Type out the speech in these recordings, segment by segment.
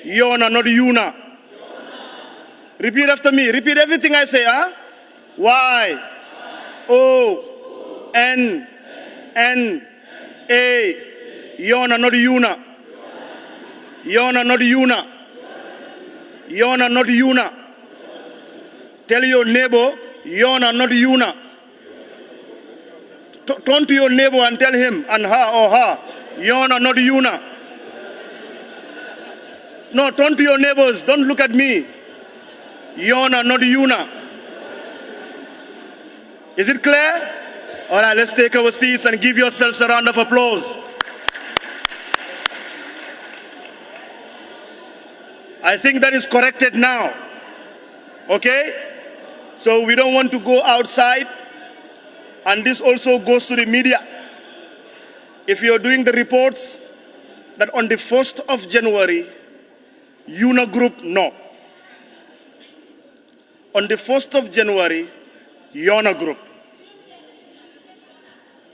YONNA, not YONNA. Repeat after me. Repeat everything I say, huh? YONNA, YONNA, not YONNA. YONNA, not YONNA. YONNA, not YONNA. Tell your neighbor, YONNA, not YONNA. Turn to your neighbor and tell him and her or her, YONNA, not YONNA. No, turn to your neighbors. Don't look at me. YONNA, not YONNA. Is it clear? All right, let's take our seats and give yourselves a round of applause. I think that is corrected now. Okay? So we don't want to go outside. And this also goes to the media. If you're doing the reports that on the 1st of January, YONNA group, no. On the 1st of January, YONNA group.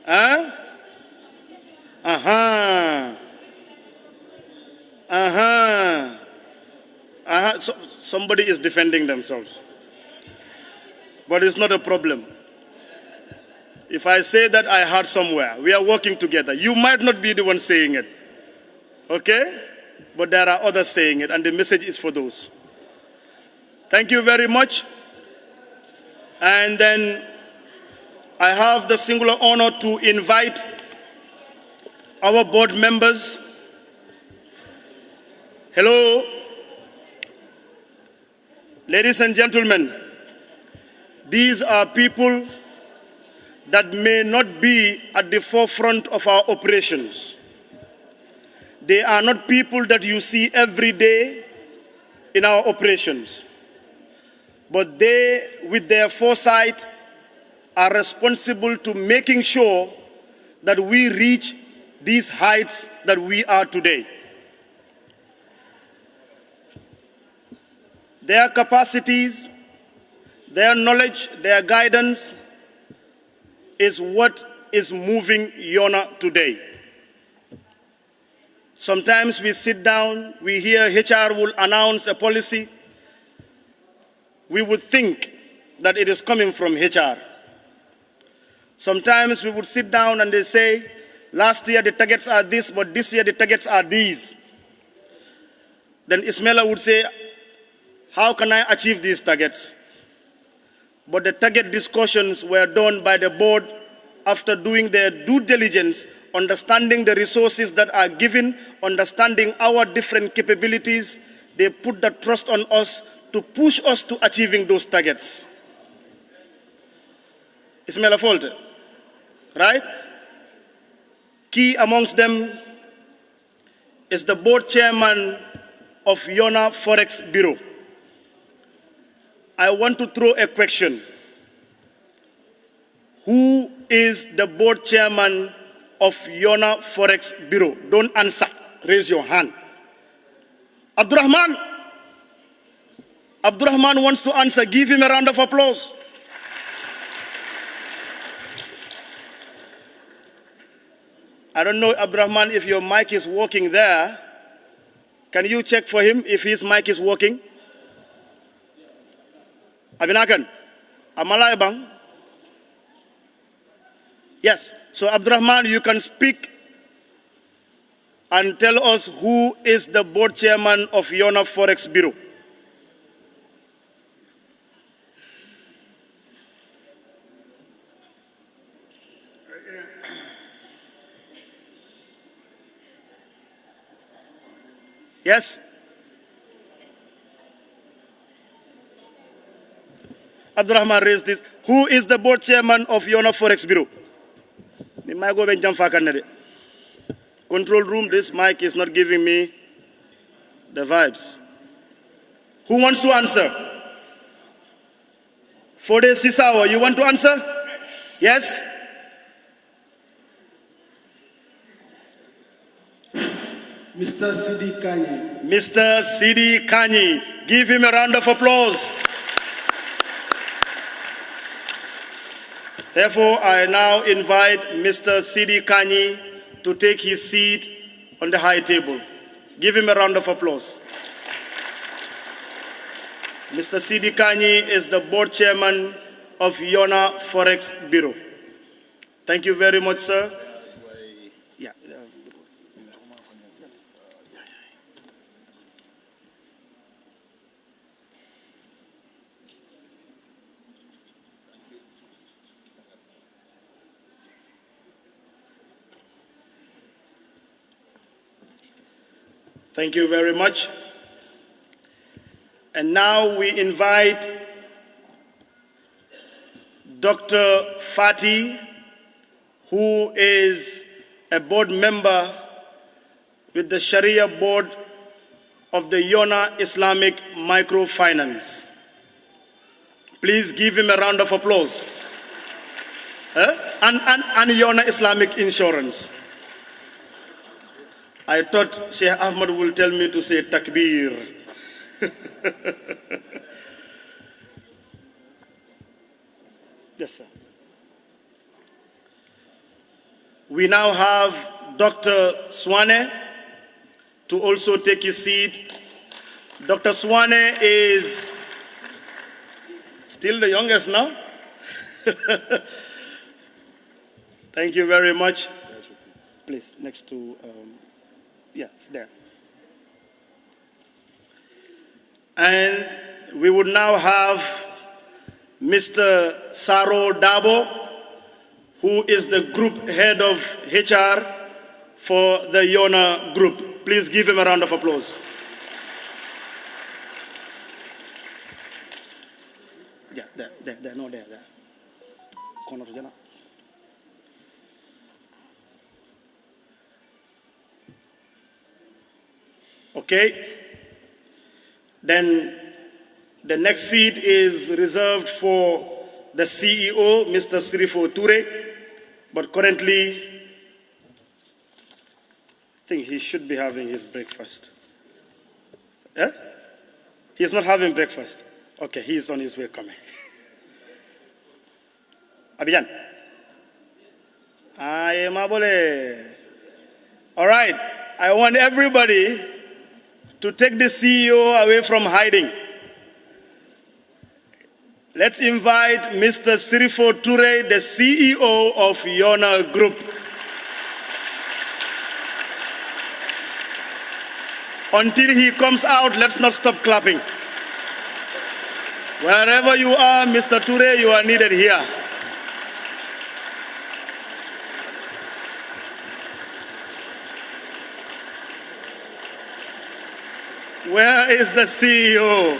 Huh? So, somebody is defending themselves. But it's not a problem. If I say that I heard somewhere, we are working together. You might not be the one saying it. Okay? But there are others saying it, and the message is for those. Thank you very much. And then I have the singular honor to invite our board members. Hello. Ladies and gentlemen, these are people that may not be at the forefront of our operations. They are not people that you see every day in our operations. But they, with their foresight, are responsible to making sure that we reach these heights that we are today. Their capacities, their knowledge, their guidance is what is moving YONNA today. Sometimes we sit down, we hear HR will announce a policy. We would think that it is coming from HR. Sometimes we would sit down and they say, last year the targets are this, but this year the targets are these. Then Ismaila would say, how can I achieve these targets? But the target discussions were done by the board after doing their due diligence, understanding the resources that are given, understanding our different capabilities. They put the trust on us to push us to achieving those targets. Ismaila Folte, right? Key amongst them is the board chairman of YONNA Forex Bureau. I want to throw a question. Who is the board chairman of YONNA Forex Bureau? Don't answer. Raise your hand. Abdurrahman. Abdurrahman wants to answer. Give him a round of applause. I don't know, Abdurrahman, if your mic is working there. Can you check for him if his mic is working? Abinakan, Amalai Bang. Yes, so Abdurrahman, you can speak and tell us who is the board chairman of YONNA Forex Bureau. Yes? Abdurrahman raised this. Who is the board chairman of YONNA Forex Bureau? Control room, this mic is not giving me the vibes. Who wants to answer? Fode Sisawa, you want to answer? Yes? Mr. Sidi Kanyi. Mr. Sidi Kanyi. Give him a round of applause. Therefore, I now invite Mr. Sidi Kanyi to take his seat on the high table. Give him a round of applause. Mr. Sidi Kanyi is the board chairman of YONNA Forex Bureau. Thank you very much, sir. Yeah. Thank you very much. And now we invite Dr. Fati, who is a board member with the Sharia Board of the YONNA Islamic Microfinance. Please give him a round of applause. And YONNA Islamic Insurance. I thought Sheikh Ahmad will tell me to say takbir. Yes, sir. We now have Dr. Swane to also take his seat. Dr. Swane is still the youngest now. Thank you very much. Please, next to, yes, there. And we would now have Mr. Saro Dabo, who is the group head of HR for the YONNA group. Please give him a round of applause. Yeah, there, no, there. Corner to Jana. Okay. Then the next seat is reserved for the CEO, Mr. Sirifo Ture, but currently, I think he should be having his breakfast. Yeah? He's not having breakfast. Okay, he's on his way coming. Abidjan. Aye, mabole. All right, I want everybody to take the CEO away from hiding. Let's invite Mr. Sirifo Ture, the CEO of YONNA Group. Until he comes out, let's not stop clapping. Wherever you are, Mr. Ture, you are needed here. Where is the CEO?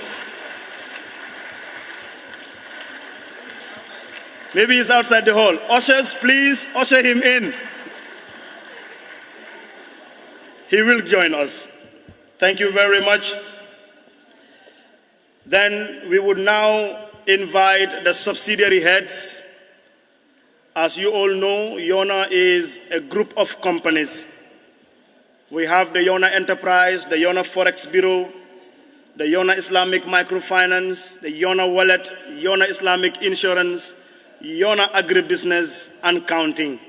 Maybe he's outside the hall. Ushers, please usher him in. He will join us. Thank you very much. Then we would now invite the subsidiary heads. As you all know, YONNA is a group of companies. We have the YONNA Enterprise, the YONNA Forex Bureau, the YONNA Islamic Microfinance, the YONNA Wallet, YONNA Islamic Insurance, YONNA Agribusiness, and Counting.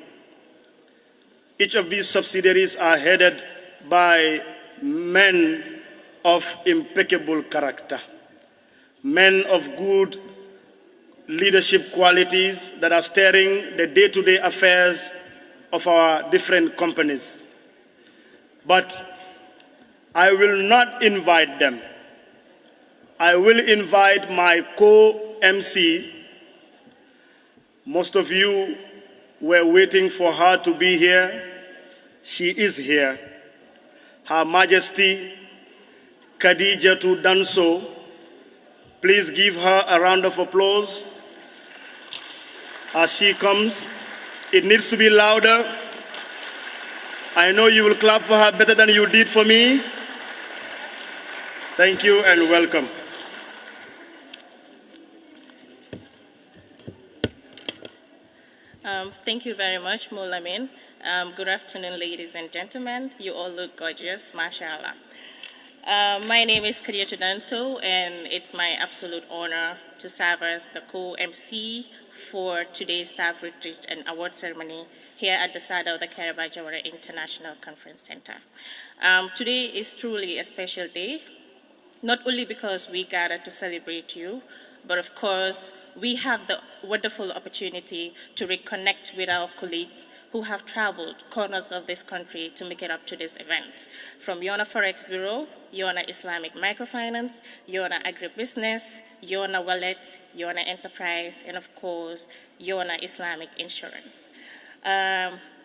Each of these subsidiaries are headed by men of impeccable character, men of good leadership qualities that are steering the day-to-day affairs of our different companies. But I will not invite them. I will invite my co-MC. Most of you were waiting for her to be here. She is here. Her Majesty Khadijatu Danso. Please give her a round of applause as she comes. It needs to be louder. I know you will clap for her better than you did for me. Thank you and welcome. Thank you very much, Moulamin. Good afternoon, ladies and gentlemen. You all look gorgeous, mashallah. My name is Khadija Danso, and it's my absolute honor to serve as the co-MC for today's staff retreat and award ceremony here at the Sada of the Kariba Jawara International Conference Center. Today is truly a special day, not only because we gathered to celebrate you, but of course, we have the wonderful opportunity to reconnect with our colleagues who have traveled corners of this country to make it up to this event. From YONNA Forex Bureau, YONNA Islamic Microfinance, YONNA Agribusiness, YONNA Wallet, YONNA Enterprise, and of course, YONNA Islamic Insurance.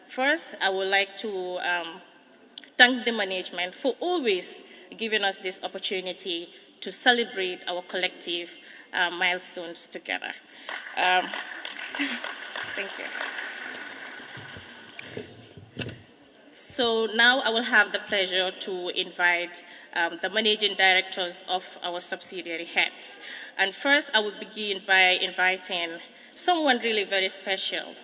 First, I would like to thank the management for always giving us this opportunity to celebrate our collective milestones together. Thank you. So now I will have the pleasure to invite the managing directors of our subsidiary heads. And first, I will begin by inviting someone really very special.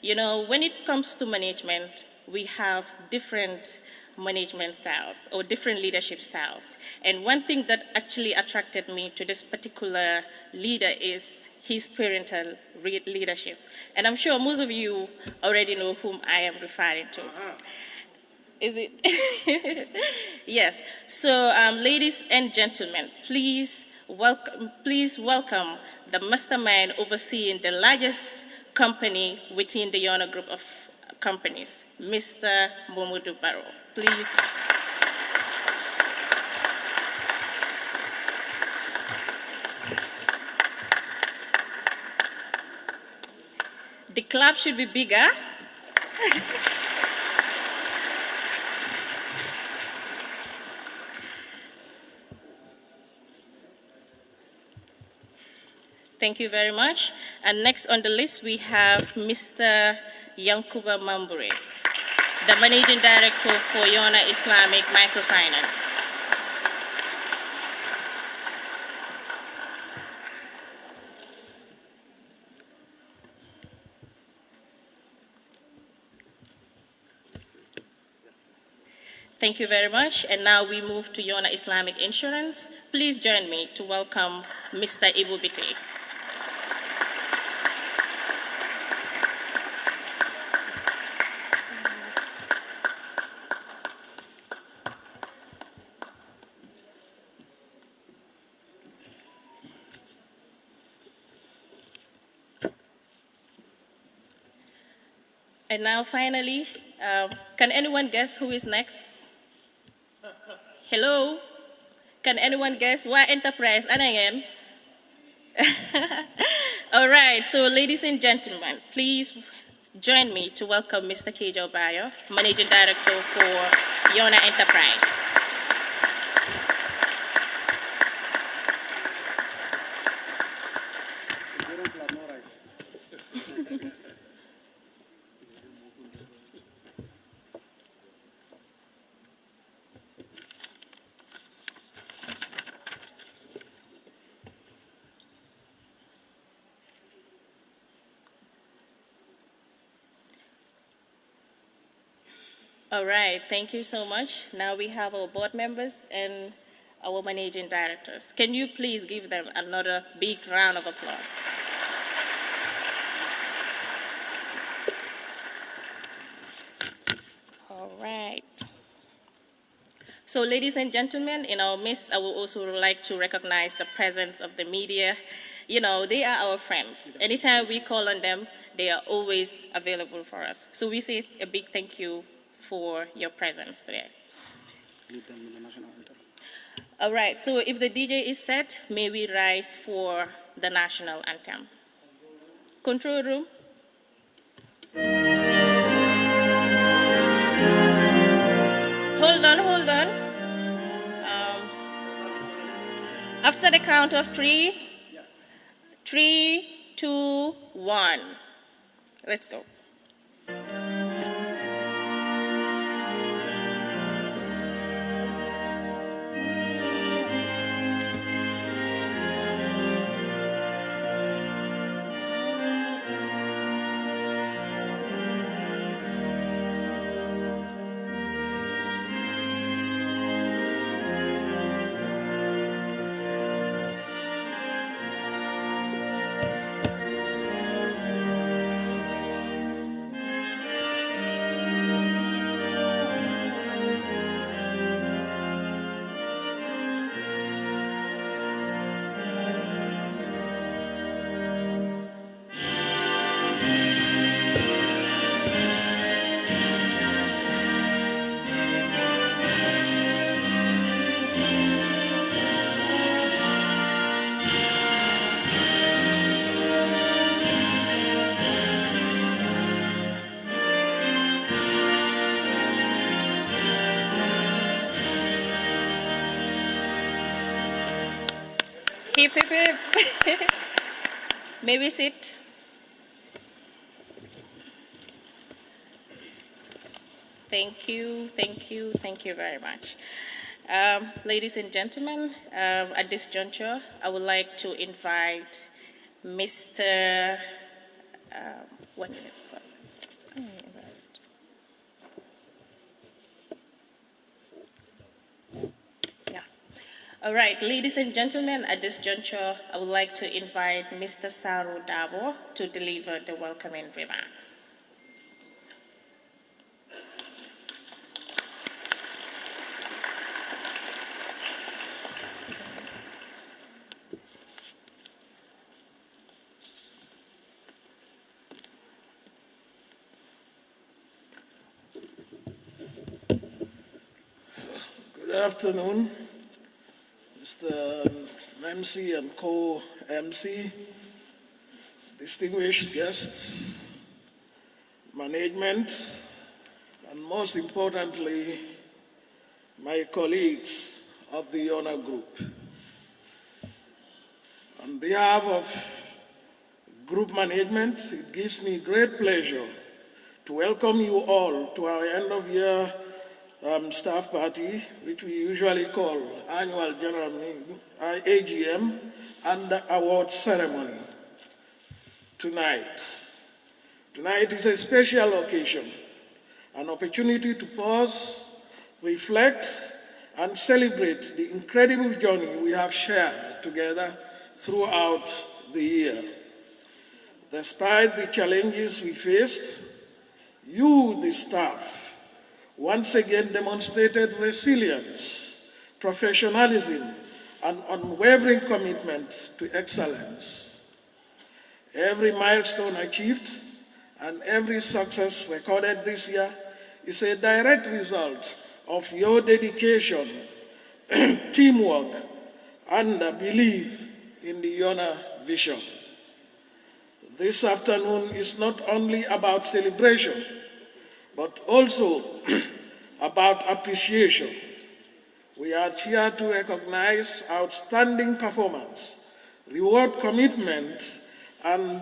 You know, when it comes to management, we have different management styles or different leadership styles. And one thing that actually attracted me to this particular leader is his parental leadership. And I'm sure most of you already know whom I am referring to. Is it? Yes. So, ladies and gentlemen, please welcome the mastermind overseeing the largest company within the YONNA group of companies, Mr. Momodu Barrow. Please. The clap should be bigger. Thank you very much. And next on the list, we have Mr. Yankuba Mambure, the Managing Director for YONNA Islamic Microfinance. Thank you very much. And now we move to YONNA Islamic Insurance. Please join me to welcome Mr. Ibu Bite. And now finally, can anyone guess who is next? Hello? Can anyone guess? Why Enterprise? Anayan? All right, so ladies and gentlemen, please join me to welcome Mr. Kejo Bayo, Managing Director for YONNA Enterprise. All right, thank you so much. Now we have our board members and our managing directors. Can you please give them another big round of applause? All right. So ladies and gentlemen, in our midst, I would also like to recognize the presence of the media. You know, they are our friends. Anytime we call on them, they are always available for us. So we say a big thank you for your presence today. Lead them in the national anthem. All right, so if the DJ is set, may we rise for the national anthem. Control room. Hold on, hold on. After the count of three, 3, 2, 1. Let's go. Hip, hip, hip. May we sit? Thank you, thank you, thank you very much. Ladies and gentlemen, at this juncture, I would like to invite Mr. One minute, sorry. Yeah. All right, ladies and gentlemen, at this juncture, I would like to invite Mr. Saru Dabo to deliver the welcoming remarks. Good afternoon, Mr. MC and co-MC, distinguished guests, management, and most importantly, my colleagues of the YONNA Group. On behalf of group management, it gives me great pleasure to welcome you all to our end-of-year staff party, which we usually call annual general meeting, AGM, and the award ceremony tonight. Tonight is a special occasion, an opportunity to pause, reflect, and celebrate the incredible journey we have shared together throughout the year. Despite the challenges we faced, you, the staff, once again demonstrated resilience, professionalism, and unwavering commitment to excellence. Every milestone achieved and every success recorded this year is a direct result of your dedication, teamwork, and belief in the YONNA vision. This afternoon is not only about celebration, but also about appreciation. We are here to recognize outstanding performance, reward commitment, and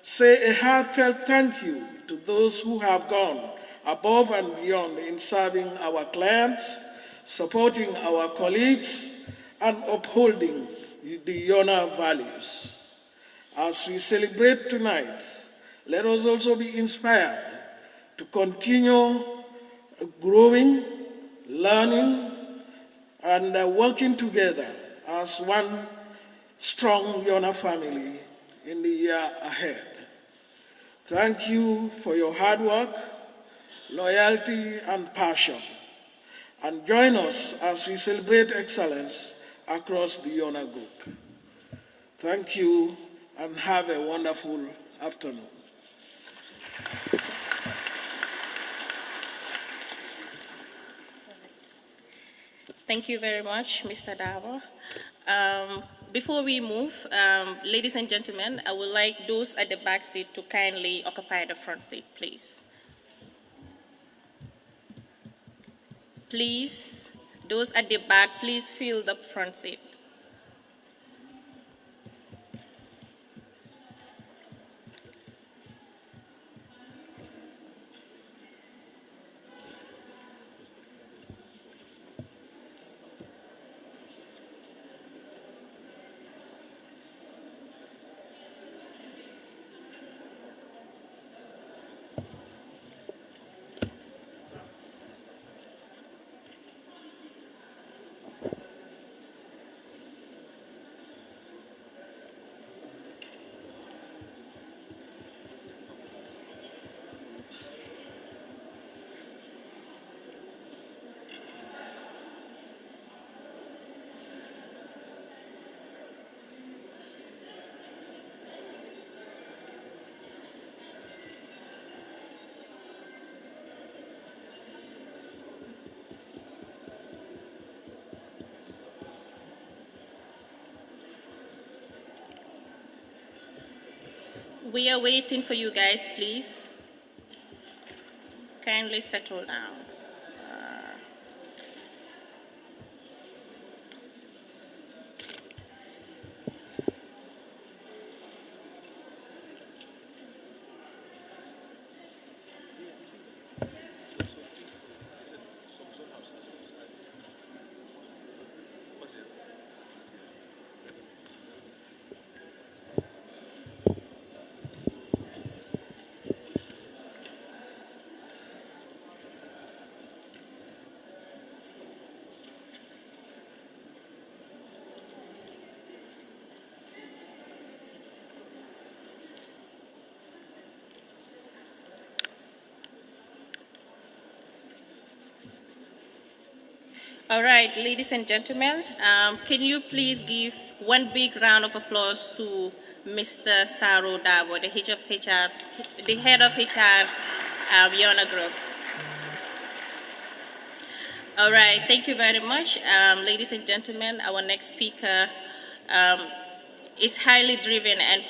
say a heartfelt thank you to those who have gone above and beyond in serving our clients, supporting our colleagues, and upholding the YONNA values. As we celebrate tonight, let us also be inspired to continue growing, learning, and working together as one strong YONNA family in the year ahead. Thank you for your hard work, loyalty, and passion. And join us as we celebrate excellence across the YONNA Group. Thank you, and have a wonderful afternoon. Thank you very much, Mr. Dabo. Before we move, ladies and gentlemen, I would like those at the back seat to kindly occupy the front seat, please. Please, those at the back, please fill the front seat. We are waiting for you guys, please. Kindly settle down. All right, ladies and gentlemen, can you please give one big round of applause to Mr. Saro Dabo, the head of HR, YONNA Group. All right, thank you very much. Ladies and gentlemen, our next speaker is highly driven and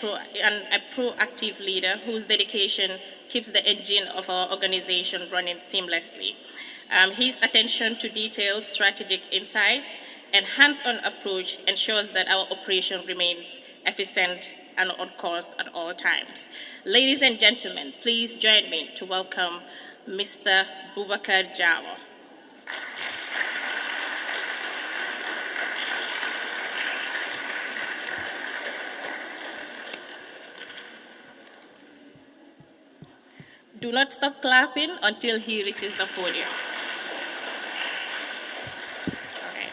a proactive leader whose dedication keeps the engine of our organization running seamlessly. His attention to details, strategic insights, and hands-on approach ensures that our operation remains efficient and on course at all times. Ladies and gentlemen, please join me to welcome Mr. Boubacar Jawa. Do not stop clapping until he reaches the podium. Okay.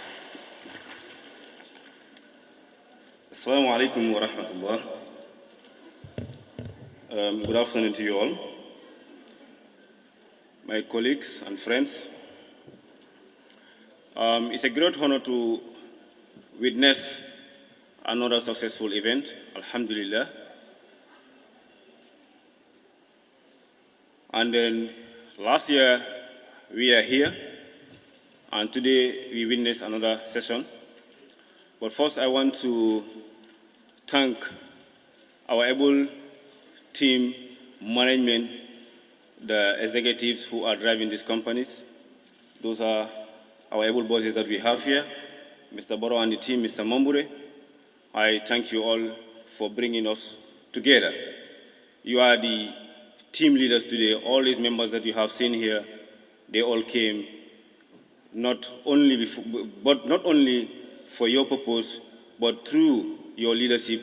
Assalamu alaikum wa rahmatullah. Good afternoon to you all. My colleagues and friends. It's a great honor to witness another successful event, alhamdulillah. And then last year we are here, and today we witness another session. But first I want to thank our able team, management, the executives who are driving these companies. Those are our able bosses that we have here, Mr. Boro and the team, Mr. Mambure. I thank you all for bringing us together. You are the team leaders today. All these members that you have seen here, they all came not only for your purpose, but through your leadership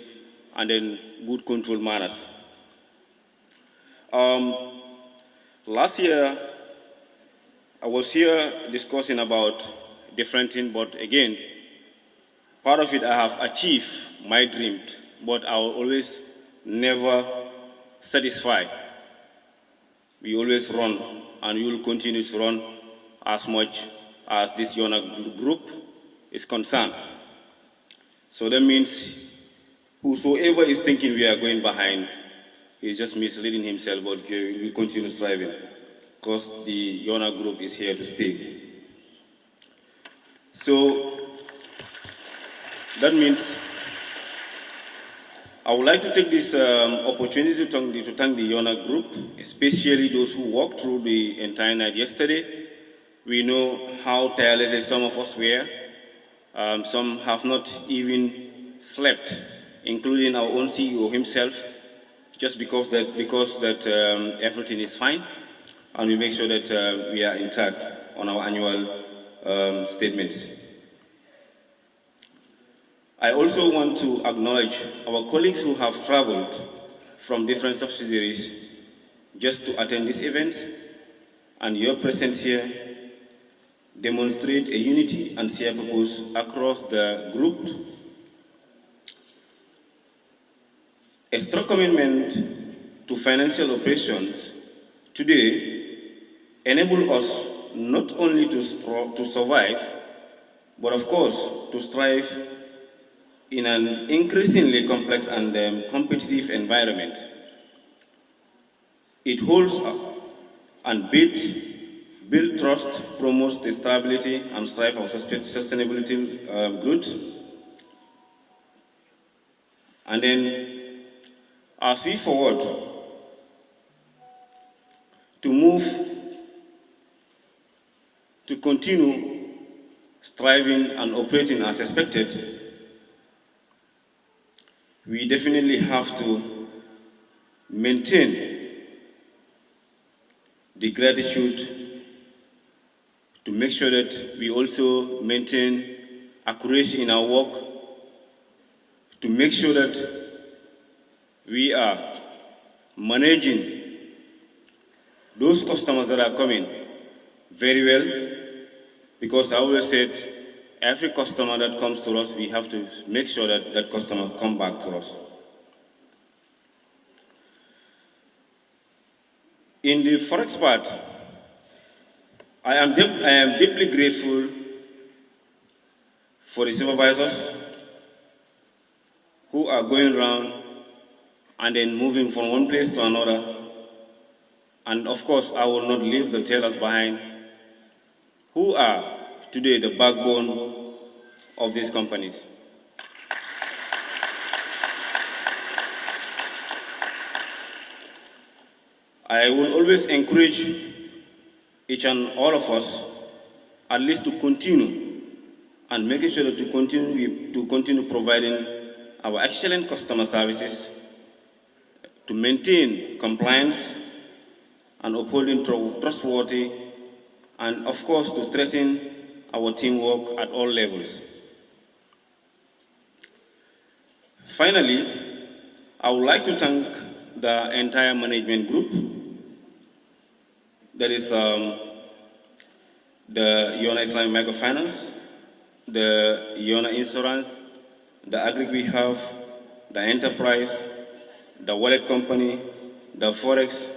and then good control manners. Last year, I was here discussing about different things, but again, part of it I have achieved my dream, but I will always never satisfy. We always run, and we will continue to run as much as this YONNA group is concerned. So that means whosoever is thinking we are going behind is just misleading himself, but we will continue striving because the YONNA group is here to stay. So that means I would like to take this opportunity to thank the YONNA group, especially those who walked through the entire night yesterday. We know how tired some of us were. Some have not even slept, including our own CEO himself, just because that everything is fine, and we make sure that we are intact on our annual statements. I also want to acknowledge our colleagues who have traveled from different subsidiaries just to attend this event, and your presence here demonstrate a unity and shared purpose across the group. A strong commitment to financial operations today enable us not only to survive, but of course to strive in an increasingly complex and competitive environment. It holds and build trust, promotes the stability, and strive for sustainability growth. And then, as we forward to move, to continue striving and operating as expected, we definitely have to maintain the gratitude to make sure that we also maintain accuracy in our work, to make sure that we are managing those customers that are coming very well, because I always said, every customer that comes to us, we have to make sure that that customer comes back to us. In the Forex part, I am deeply grateful for the supervisors who are going around and then moving from one place to another. And of course, I will not leave the tailors behind, who are today the backbone of these companies. I will always encourage each and all of us at least to continue and making sure that to continue providing our excellent customer services, to maintain compliance and upholding trustworthy, and of course to strengthen our teamwork at all levels. Finally, I would like to thank the entire management group, that is the YONNA Islamic Microfinance, the YONNA Insurance, the Agri we have, the enterprise, the wallet company, the Forex,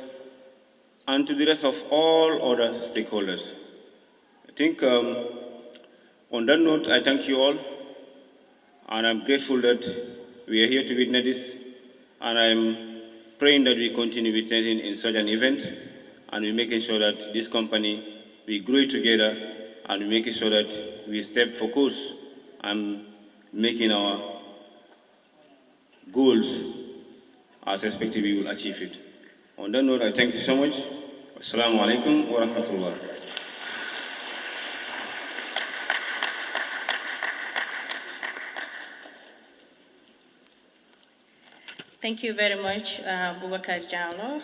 and to the rest of all other stakeholders. I think on that note, I thank you all, and I'm grateful that we are here to witness this, and I'm praying that we continue witnessing in such an event, and we're making sure that this company, we grow together, and we're making sure that we stay focused and making our goals as expected we will achieve it. On that note, I thank you so much. Assalamu alaikum wa rahmatullah. Thank you very much, Boubacar Diallo.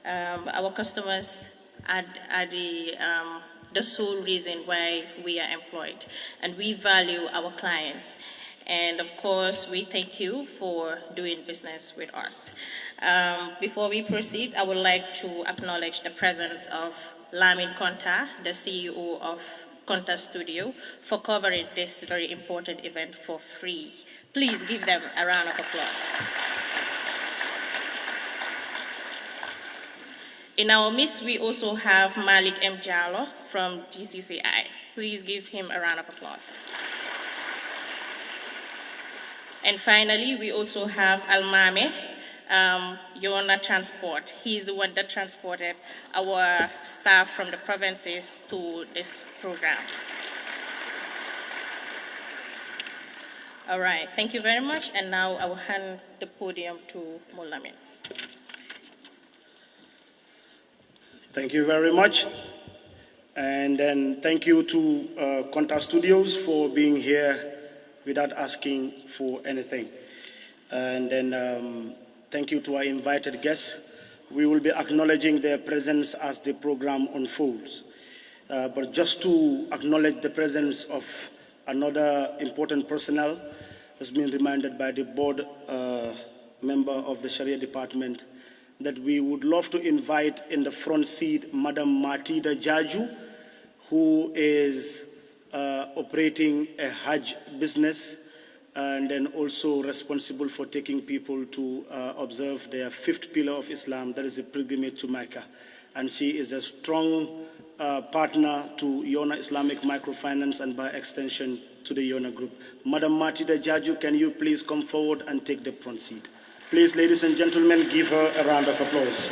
Our customers are the sole reason why we are employed, and we value our clients. And of course, we thank you for doing business with us. Before we proceed, I would like to acknowledge the presence of Lamin Konta, the CEO of Konta Studio, for covering this very important event for free. Please give them a round of applause. In our midst, we also have Malik M. Jallo from GCCI. Please give him a round of applause. And finally, we also have Almame, YONNA Transport. He's the one that transported our staff from the provinces to this program. All right, thank you very much. And now I will hand the podium to Molamin. Thank you very much. And then thank you to Konta Studios for being here without asking for anything. And then thank you to our invited guests. We will be acknowledging their presence as the program unfolds. But just to acknowledge the presence of another important personnel, has been reminded by the board member of the Sharia department that we would love to invite in the front seat Madam Matida Jaju, who is operating a Hajj business and then also responsible for taking people to observe their fifth pillar of Islam, that is a pilgrimage to Mecca. And she is a strong partner to YONNA Islamic Microfinance and by extension to the YONNA Group. Madam Matida Jaju, can you please come forward and take the front seat? Please, ladies and gentlemen, give her a round of applause.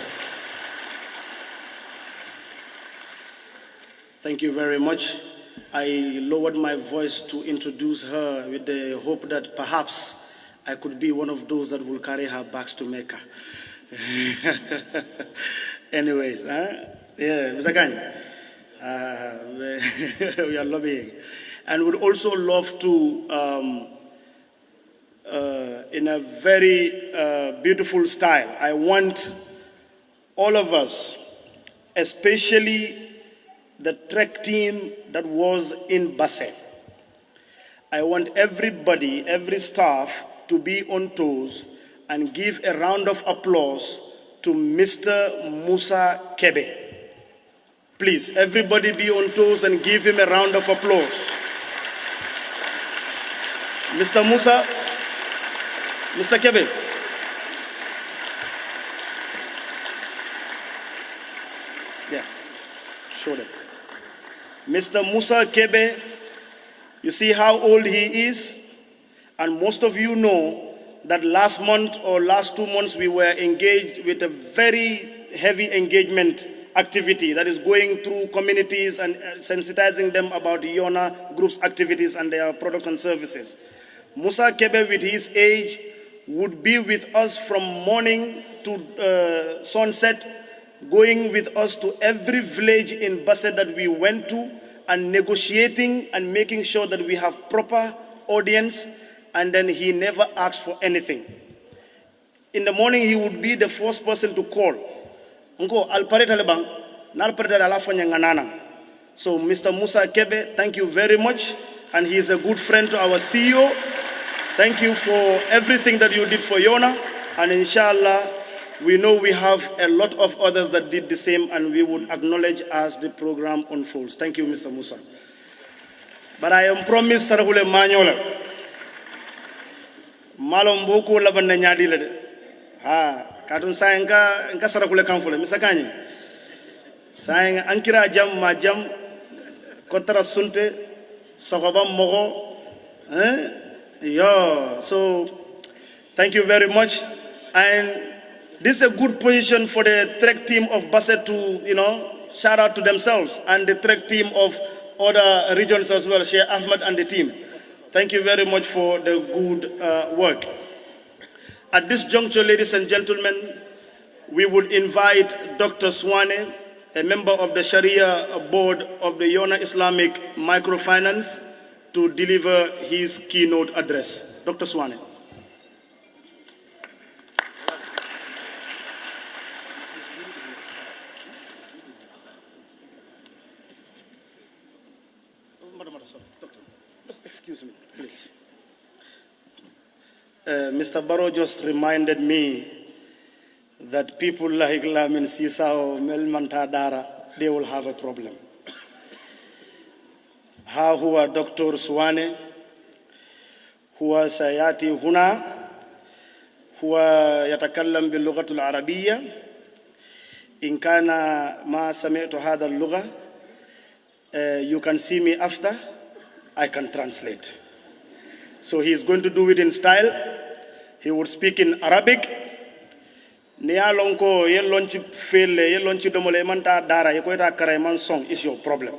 Thank you very much. I lowered my voice to introduce her with the hope that perhaps I could be one of those that will carry her back to Mecca. Anyways, yeah, Mr. Kanye, we are lobbying. And would also love to, in a very beautiful style, I want all of us, especially the trek team that was in Basse. I want everybody, every staff, to be on toes and give a round of applause to Mr. Musa Kebe. Please, everybody be on toes and give him a round of applause. Mr. Musa, Mr. Kebe. Yeah, show them. Mr. Musa Kebe You see how old he is? And most of you know that last month or last 2 months we were engaged with a very heavy engagement activity that is going through communities and sensitizing them about YONNA group's activities and their products and services. Musa Kebe, with his age, would be with us from morning to sunset, going with us to every village in Basse that we went to and negotiating and making sure that we have proper audience, and then he never asked for anything. In the morning, he would be the first person to call. So Mr. Musa Kebe, thank you very much, and he is a good friend to our CEO. Thank you for everything that you did for YONNA, and inshallah, we know we have a lot of others that did the same, and we would acknowledge as the program unfolds. Thank you, Mr. Musa. But I am promised Sarahule Manyola. Malom boku laban na nyadi le de. Ha, kadun sa enka Sarahule kanfule misakanye. Sa ankira jam ma jam kontara sunte sokoba mogo. Yeah, so thank you very much. And this is a good position for the track team of Basse to, shout out to themselves, and the track team of other regions as well, Sheikh Ahmed and the team. Thank you very much for the good work. At this juncture, ladies and gentlemen, we would invite Dr. Swane, a member of the Sharia board of the YONNA Islamic Microfinance, to deliver his keynote address. Dr. Swane. Excuse me, please. Mr. Barrow just reminded me that people like Lamin Sisao, Melmanta Dara, they will have a problem. ها هو دكتور سواني هو سيأتي هنا هو يتكلم باللغة العربية إن كان ما سمعت هذا اللغة you can see me after I can translate. So he is going to do it in style. He would speak in Arabic. Nia lonko ye lonchi fele ye lonchi domole manta dara ye koita karaiman song is your problem.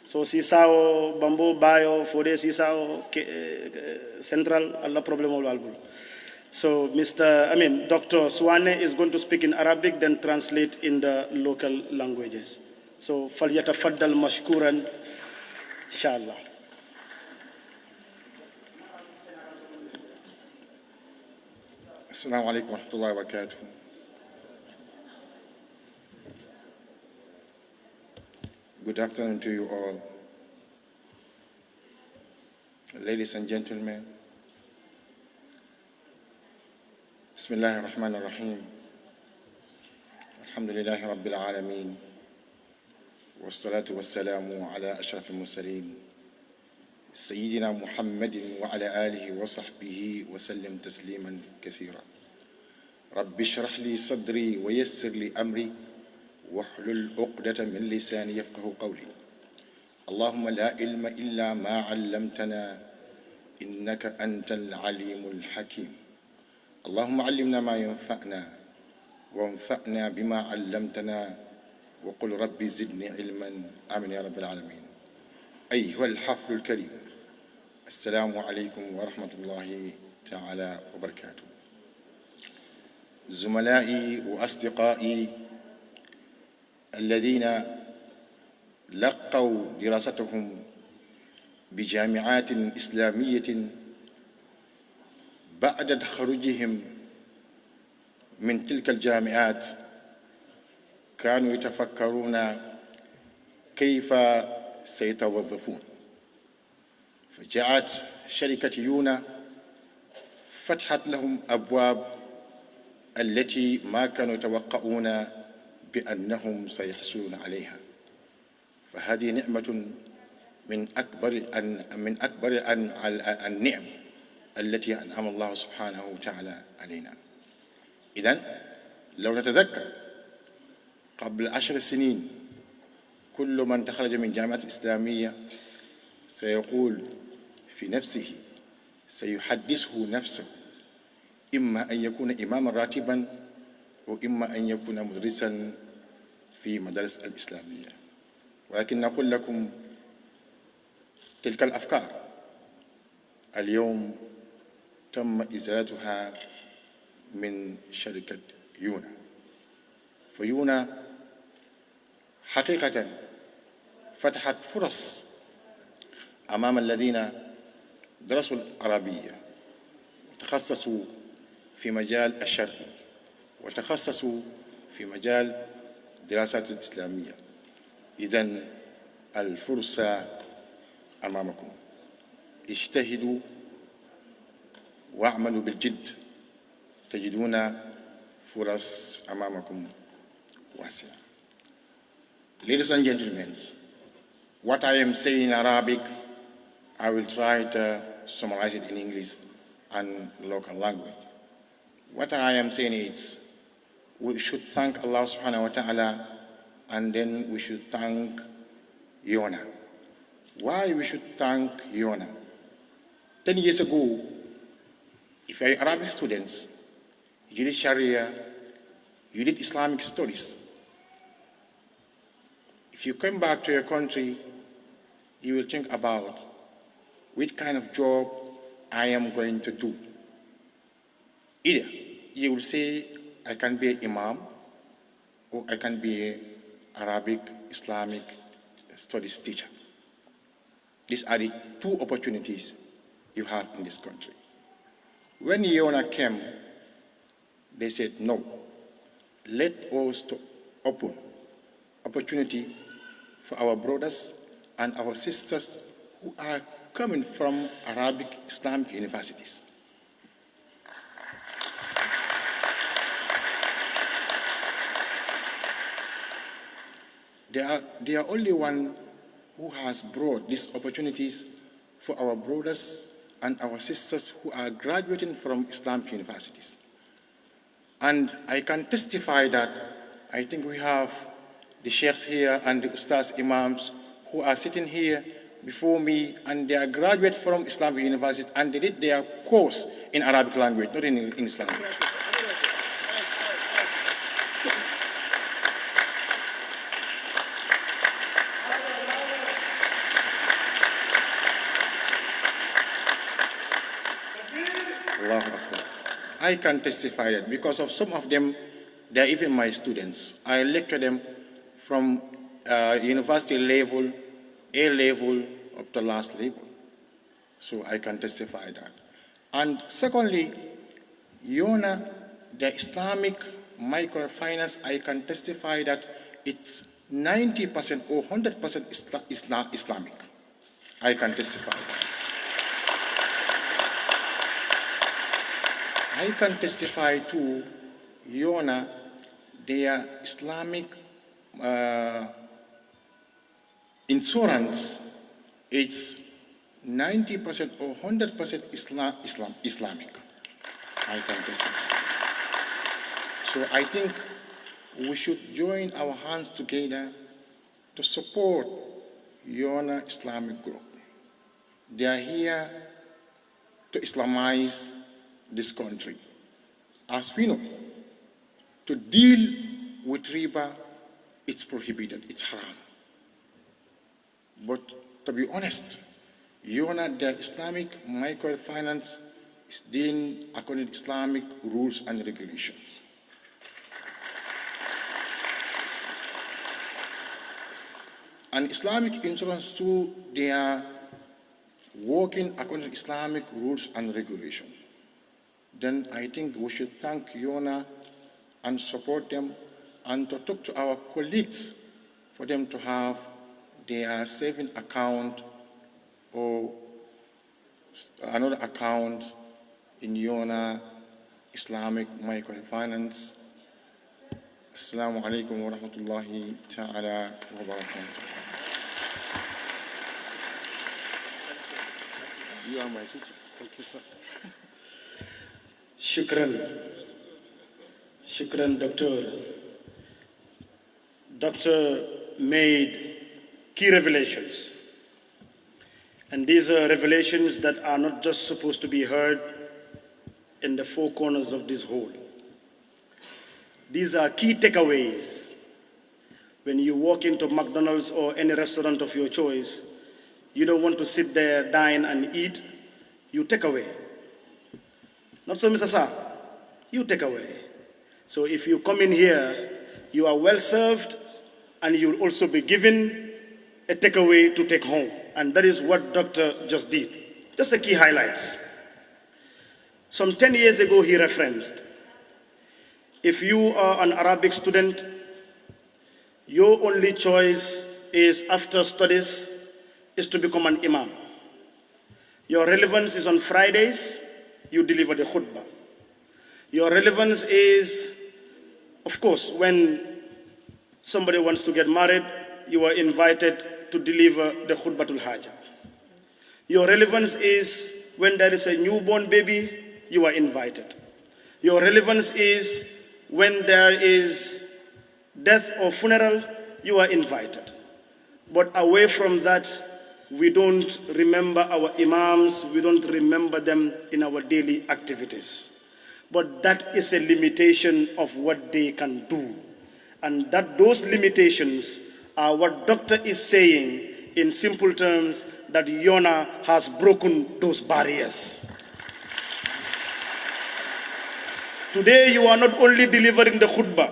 So Sisao, Bambo, Bayo, Fode, Sisao, Central, Allah problem all album. So Dr. Swane is going to speak in Arabic, then translate in the local languages. So falyatafaddal mashkuran, inshallah. Assalamu alaikum wa rahmatullahi wa barakatuh. Good afternoon to you all. Ladies and gentlemen, Bismillah ar-Rahman ar-Rahim. Alhamdulillahi Rabbil Alameen. Wassalatu wassalamu ala ashraf al-mursaleen. Sayyidina Muhammadin wa ala alihi wa sahbihi wa sallim tasliman kathira. Rabbi shrah li sadri wa yassir li amri. واحلل عقدة من لساني يفقه قولي اللهم لا علم إلا ما علمتنا إنك أنت العليم الحكيم اللهم علمنا ما ينفعنا وانفعنا بما علمتنا وقل ربي زدني علما آمين يا رب العالمين أيها الحفل الكريم السلام عليكم ورحمة الله تعالى وبركاته زملائي وأصدقائي الذين لقوا دراستهم بجامعات إسلامية بعد تخرجهم من تلك الجامعات كانوا يتفكرون كيف سيتوظفون فجاءت شركة يونا فتحت لهم أبواب التي ما كانوا يتوقعون بأنهم سيحصلون عليها فهذه نعمة من أكبر النعم التي أنعم الله سبحانه وتعالى علينا. إذن لو نتذكر قبل 10 سنين كل من تخرج من جامعة إسلامية سيقول في نفسه، سيحدثه نفسه، إما أن يكون إماما راتبا وإما أن يكون مدرسا في مدارس الإسلامية. ولكن نقول لكم تلك الأفكار اليوم تم إزالتها من شركة يونا. فيونا حقيقة فتحت فرص أمام الذين درسوا العربية وتخصصوا في مجال الشرعي وتخصصوا في مجال الدراسات الإسلامية. إذن الفرصة أمامكم، اجتهدوا واعملوا بالجد تجدون فرص أمامكم واسعة. Ladies and gentlemen, what I am saying in Arabic, I will try to summarize it in English and local language. What I am saying is, we should thank Allah subhanahu wa ta'ala, and then we should thank YONNA. Why we should thank YONNA? 10 years ago, if you are Arabic students, you did Sharia, you did Islamic studies. If you come back to your country, you will think about what kind of job I am going to do. Either you will say, I can be an imam, or I can be an Arabic Islamic studies teacher. These are the two opportunities you have in this country. When YONNA came, they said, no, let us open opportunity for our brothers and our sisters who are coming from Arabic Islamic universities. They are only one who has brought these opportunities for our brothers and our sisters who are graduating from Islamic universities. And I can testify that I think we have the sheikhs here and the ustaz imams who are sitting here before me, and they are graduates from Islamic university, and they did their course in Arabic language, not in English language. Allahu Akbar. I can testify that because of some of them, they are even my students. I lecture them from university level, A level, up to last level. So I can testify that. And secondly, YONNA, the Islamic microfinance, I can testify that it's 90% or 100% Islamic. I can testify that. I can testify to YONNA, their Islamic insurance, it's 90% or 100% Islamic. I can testify. So I think we should join our hands together to support YONNA Islamic Group. They are here to Islamize this country. As we know, to deal with riba, it's prohibited, it's haram. But to be honest, YONNA, the Islamic microfinance, is dealing according to Islamic rules and regulations. And Islamic insurance too, they are working according to Islamic rules and regulations. Then I think we should thank YONNA and support them, and to talk to our colleagues for them to have their saving account or another account in YONNA Islamic Microfinance. Assalamu alaikum wa rahmatullahi ta'ala wa barakatuh. You are my teacher. Thank you, sir. Shukran. Shukran, Doctor. Doctor made key revelations. And these are revelations that are not just supposed to be heard in the four corners of this hall. These are key takeaways. When you walk into McDonald's or any restaurant of your choice, you don't want to sit there, dine, and eat. You take away. Not so, Mr. Sa. You take away. So if you come in here, you are well served, and you'll also be given a takeaway to take home. And that is what Doctor just did. Just the key highlights. Some 10 years ago, he referenced, if you are an Arabic student, your only choice is, after studies, is to become an imam. Your relevance is on Fridays, you deliver the khutbah. Your relevance is, of course, when somebody wants to get married, you are invited to deliver the khutbatul hajah. Your relevance is when there is a newborn baby, you are invited. Your relevance is when there is death or funeral, you are invited. But away from that, we don't remember our imams, we don't remember them in our daily activities. But that is a limitation of what they can do. And that those limitations are what Doctor is saying in simple terms, that YONNA has broken those barriers. Today you are not only delivering the khutbah,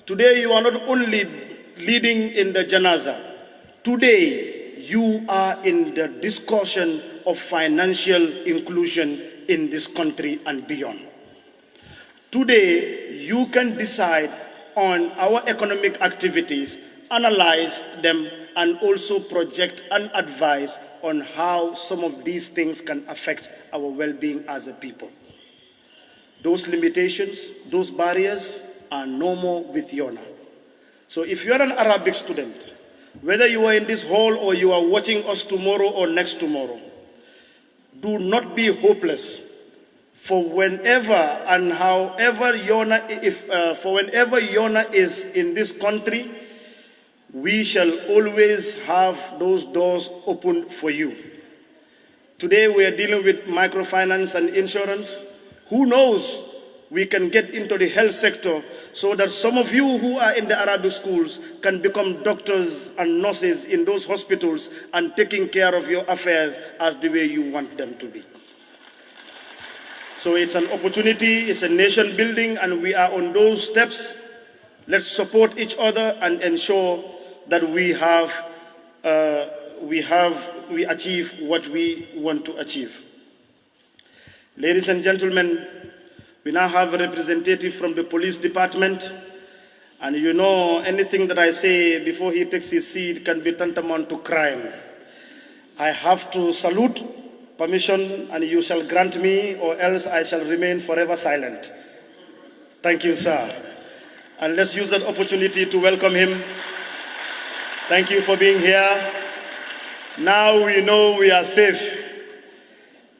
today you are not only leading in the janazah, today you are in the discussion of financial inclusion in this country and beyond. Today you can decide on our economic activities, analyze them, and also project and advise on how some of these things can affect our well-being as a people. Those limitations, those barriers are no more with YONNA. So if you're an Arabic student, whether you are in this hall or you are watching us tomorrow or next tomorrow, do not be hopeless. For whenever and however YONNA, for whenever YONNA is in this country, we shall always have those doors open for you. Today we are dealing with microfinance and insurance. Who knows, we can get into the health sector so that some of you who are in the Arabic schools can become doctors and nurses in those hospitals and taking care of your affairs as the way you want them to be. So it's an opportunity, it's a nation building, and we are on those steps. Let's support each other and ensure that we achieve what we want to achieve. Ladies and gentlemen, we now have a representative from the police department, and you know anything that I say before he takes his seat can be tantamount to crime. I have to salute, permission, and you shall grant me, or else I shall remain forever silent. Thank you, sir. And let's use that opportunity to welcome him. Thank you for being here. Now we know we are safe.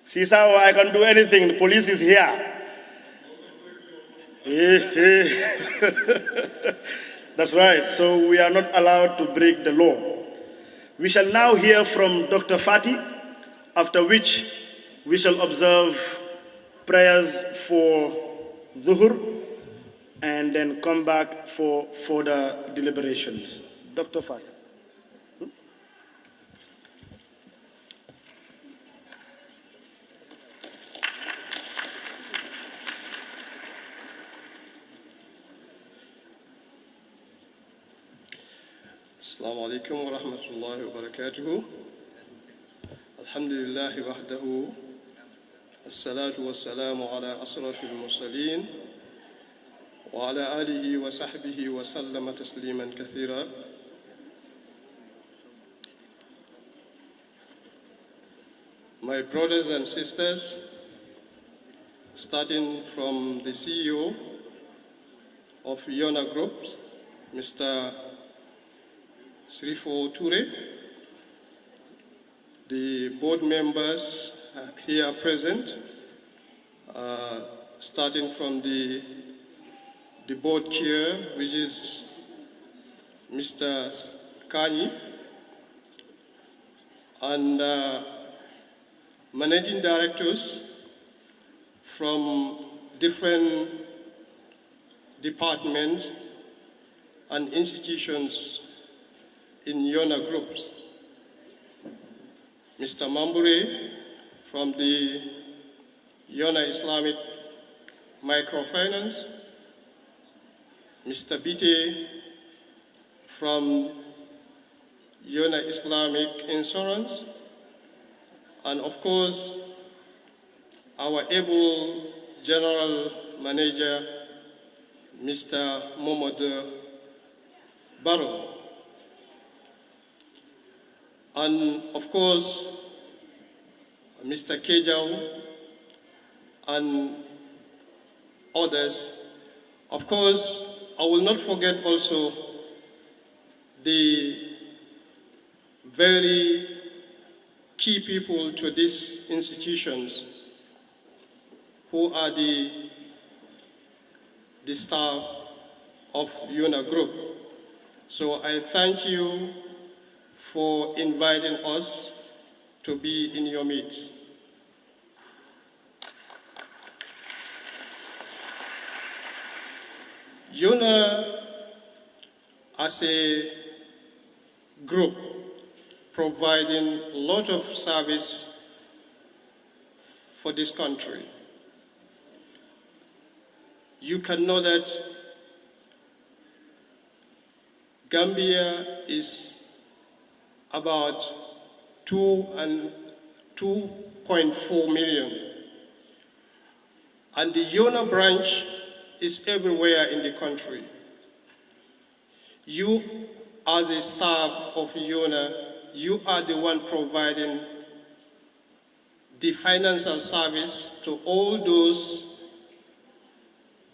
See, sir, I can do anything. The police is here. That's right. So we are not allowed to break the law. We shall now hear from Dr. Fati, after which we shall observe prayers for Dhuhr and then come back for further deliberations. Dr. Fati. السلام عليكم ورحمة الله وبركاته. الحمد لله وحده، الصلاة والسلام على أشرف المرسلين وعلى آله وصحبه وسلم تسليما كثيرا. My brothers and sisters, starting from the CEO of YONNA Group, Mr. Srifo Toure, the board members here present, starting from the board chair, which is Mr. Kani, and managing directors from different departments and institutions in YONNA groups. Mr. Mambure from the YONNA Islamic Microfinance, Mr. Bite from YONNA Islamic Insurance, and of course, our able General Manager, Mr. Momodu Barrow. And of course, Mr. Kejau and others. Of course, I will not forget also the very key people to these institutions who are the staff of YONNA Group. So I thank you for inviting us to be in your midst. YONNA as a group providing a lot of service for this country. You can know that Gambia is about 2.4 million. And the YONNA branch is everywhere in the country. You, as a staff of YONNA, you are the one providing the financial service to all those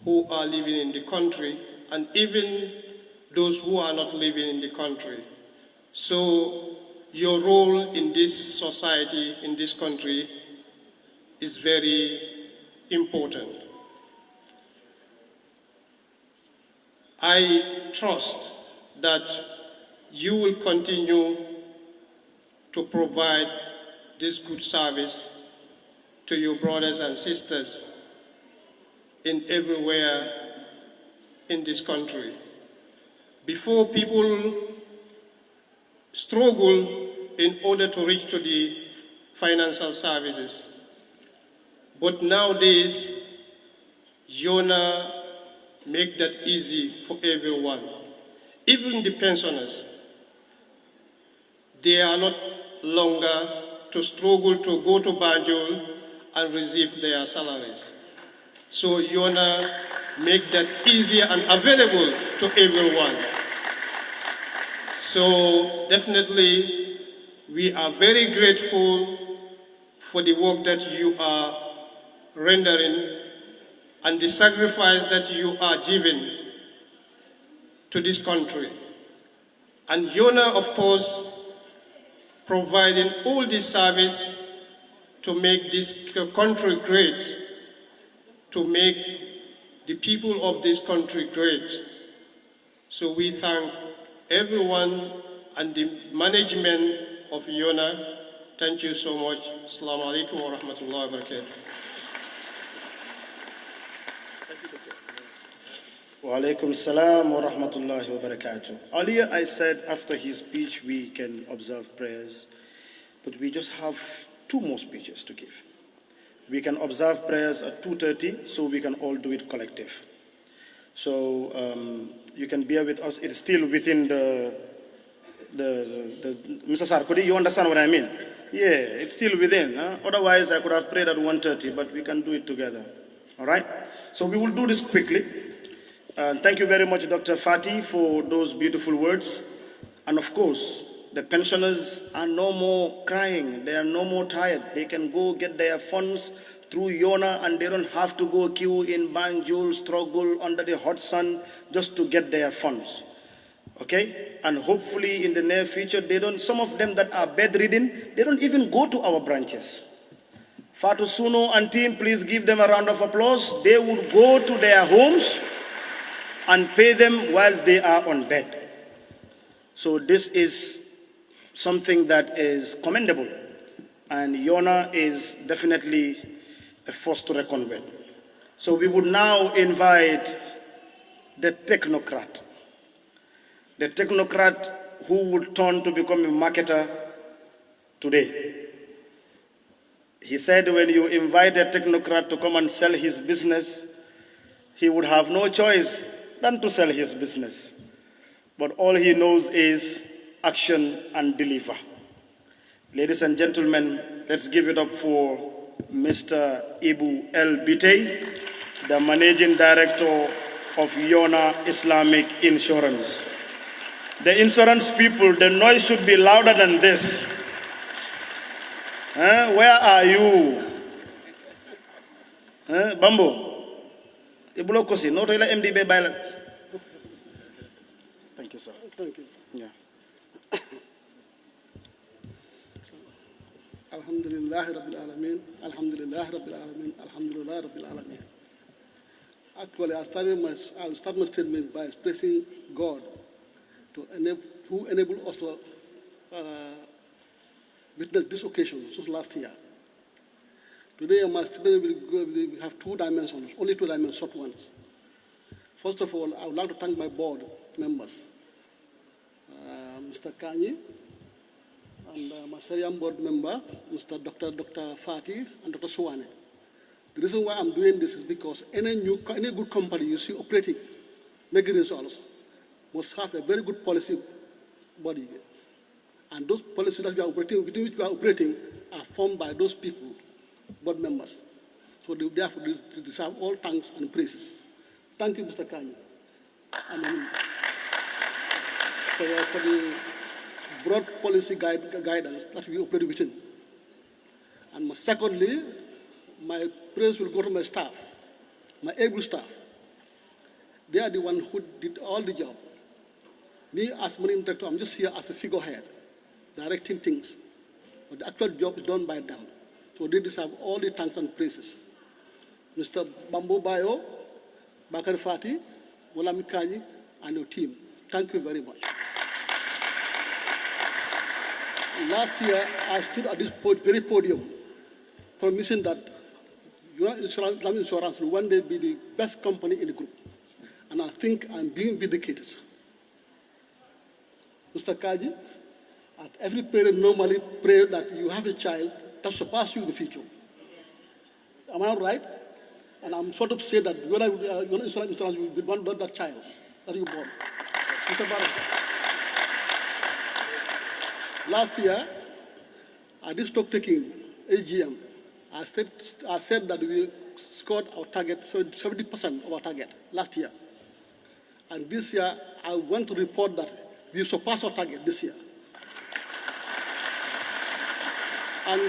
who are living in the country and even those who are not living in the country. So your role in this society, in this country, is very important. I trust that you will continue to provide this good service to your brothers and sisters in everywhere in this country. Before, people struggle in order to reach to the financial services. But nowadays, YONNA make that easy for everyone. Even the pensioners, they are not longer to struggle to go to Banjul and receive their salaries. So YONNA make that easier and available to everyone. So definitely, we are very grateful for the work that you are rendering and the sacrifice that you are giving to this country. And YONNA, of course, providing all this service to make this country great, to make the people of this country great. So we thank everyone and the management of YONNA. Thank you so much. Assalamu alaikum wa rahmatullahi wa barakatuh. Wa alaikum salam wa rahmatullahi wa barakatuh. Earlier I said after his speech we can observe prayers, but we just have 2 more speeches to give. We can observe prayers at 2:30, so we can all do it collective. So you can bear with us. It's still within the Mr. Sarkodie, you understand what I mean? Yeah, it's still within. Otherwise, I could have prayed at 1:30, but we can do it together. All right? So we will do this quickly. Thank you very much, Dr. Fati, for those beautiful words. And of course, the pensioners are no more crying. They are no more tired. They can go get their funds through YONNA and they don't have to go queue in Banjul, struggle under the hot sun just to get their funds. Okay? And hopefully in the near future, some of them that are bedridden, they don't even go to our branches. Fatu Suno and team, please give them a round of applause. They would go to their homes and pay them whilst they are on bed. So this is something that is commendable. and YONNA is definitely a force to reckon with. So we would now invite the technocrat who would turn to become a marketer today. He said when you invite a technocrat to come and sell his business, he would have no choice than to sell his business. But all he knows is action and deliver. Ladies and gentlemen, let's give it up for Mr. Ibu El Bitey, the Managing Director of YONNA Islamic Insurance. The insurance people, the noise should be louder than this. Where are you? Bambo? Ibulo kosi, no toila MDB baila. Thank you, sir. Thank you. Yeah. Alhamdulillah Rabbil Alameen, Alhamdulillah Rabbil Alameen, Alhamdulillah Rabbil Alameen. Actually, I'll start my statement by expressing God who enabled us to witness this occasion since last year. Today, my statement will have two dimensions, only two dimensions, short ones. First of all, I would like to thank my board members, Mr. Kanyi, and my Syrian board member, Dr. Fati, and Dr. Suwane. The reason why I'm doing this is because any good company you see operating, making results, must have a very good policy body. And those policies that we are operating, within which we are operating, are formed by those people, board members. So they therefore deserve all thanks and praises. Thank you, Mr. Kanyi, for the broad policy guidance that we operate within. And secondly, my praise will go to my staff, my able staff. They are the ones who did all the job. Me as managing director, I'm just here as a figurehead, directing things. But the actual job is done by them. So they deserve all the thanks and praises. Mr. Bambo Bayo, Bakar Fati, Wolami Kanyi, and your team, thank you very much. Last year, I stood at this very podium promising that Islamic Insurance will one day be the best company in the group. And I think I'm being vindicated. Mr. Kaji, at every parent normally pray that you have a child that surpasses you in the future. Am I not right? And I'm sort of say that Islamic Insurance will be one that child that you born. Mr. Barak. Last year, at this stock-taking AGM, I said that we scored our target, 70% of our target last year. And this year, I want to report that we surpassed our target this year. And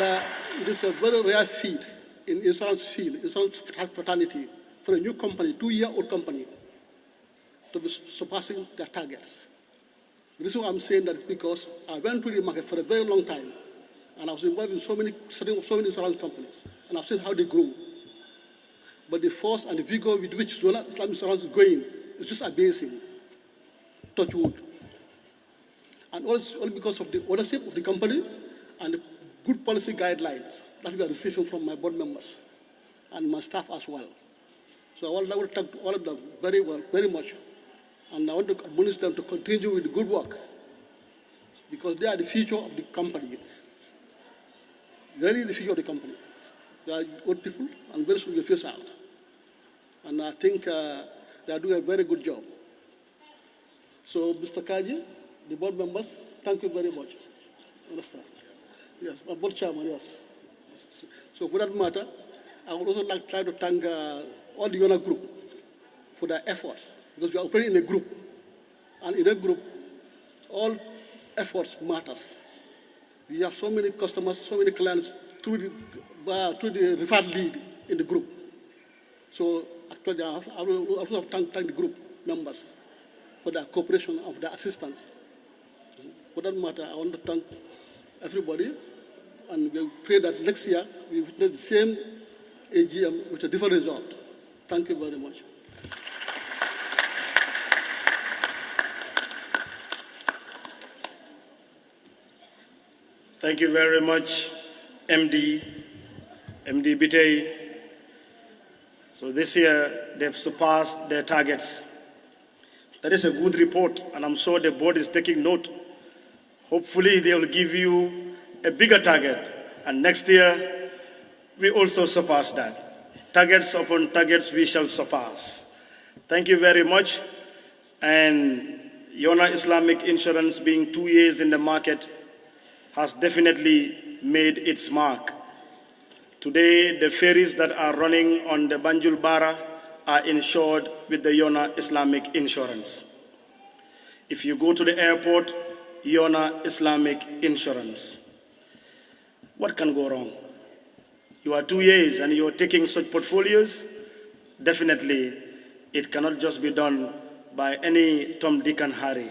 it is a very rare feat in insurance field, insurance fraternity, for a new company, 2-year-old company, to be surpassing their targets. The reason why I'm saying that is because I went to the market for a very long time, and I was involved in so many insurance companies, and I've seen how they grow. But the force and the vigor with which Islamic Insurance is going is just amazing. Touch wood. And all because of the ownership of the company and the good policy guidelines that we are receiving from my board members and my staff as well. So I want to thank all of them very much. And I want to admonish them to continue with the good work because they are the future of the company. Really the future of the company. They are good people and very soon will face out. And I think they are doing a very good job. So, Mr. Kaji, the board members, thank you very much. Understand? Yes, my board chairman, yes. So for that matter, I would also like to try to thank all the YONNA group for their effort, because we are operating in a group. And in a group, all efforts matters. We have so many customers, so many clients through the referred lead in the group. So actually, I will also thank the group members for their cooperation and their assistance. For that matter, I want to thank everybody, and we pray that next year we witness the same AGM with a different result. Thank you very much. Thank you very much, MD Bitey. So this year, they've surpassed their targets. That is a good report, and I'm sure the board is taking note. Hopefully, they will give you a bigger target, and next year, we also surpass that. Targets upon targets, we shall surpass. Thank you very much. And YONNA Islamic Insurance, being 2 years in the market, has definitely made its mark. Today, the ferries that are running on the Banjul Bara are insured with the YONNA Islamic Insurance. If you go to the airport, YONNA Islamic Insurance. What can go wrong? You are 2 years and you are taking such portfolios. Definitely, it cannot just be done by any Tom, Dick, and Harry.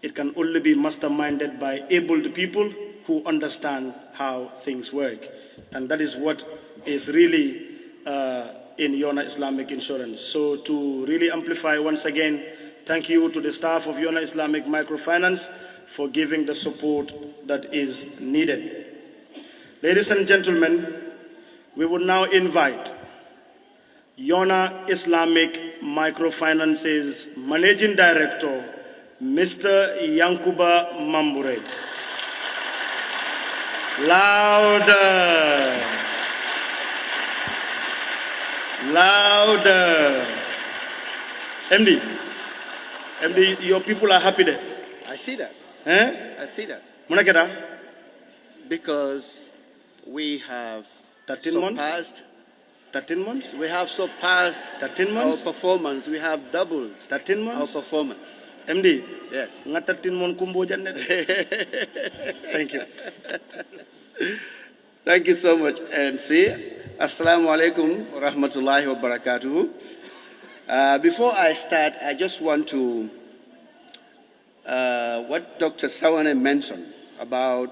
It can only be masterminded by able people who understand how things work. And that is what is really in YONNA Islamic Insurance. So to really amplify once again, thank you to the staff of YONNA Islamic Microfinance for giving the support that is needed. Ladies and gentlemen, we would now invite YONNA Islamic Microfinance's Managing Director, Mr. Yankuba Mambure. Louder. Louder. MD, your people are happy there. I see that. Eh? I see that. Munakeda? Because we have 13 months? surpassed 13 months? we have surpassed 13 our months? performance. We have doubled 13 our months? performance. MD? Yes. Nga 13 months kumbo janne. Thank you. Thank you so much, MC. Assalamu alaikum wa rahmatullahi wa barakatuhu. Before I start, I just want to, what Dr. Sawane mentioned about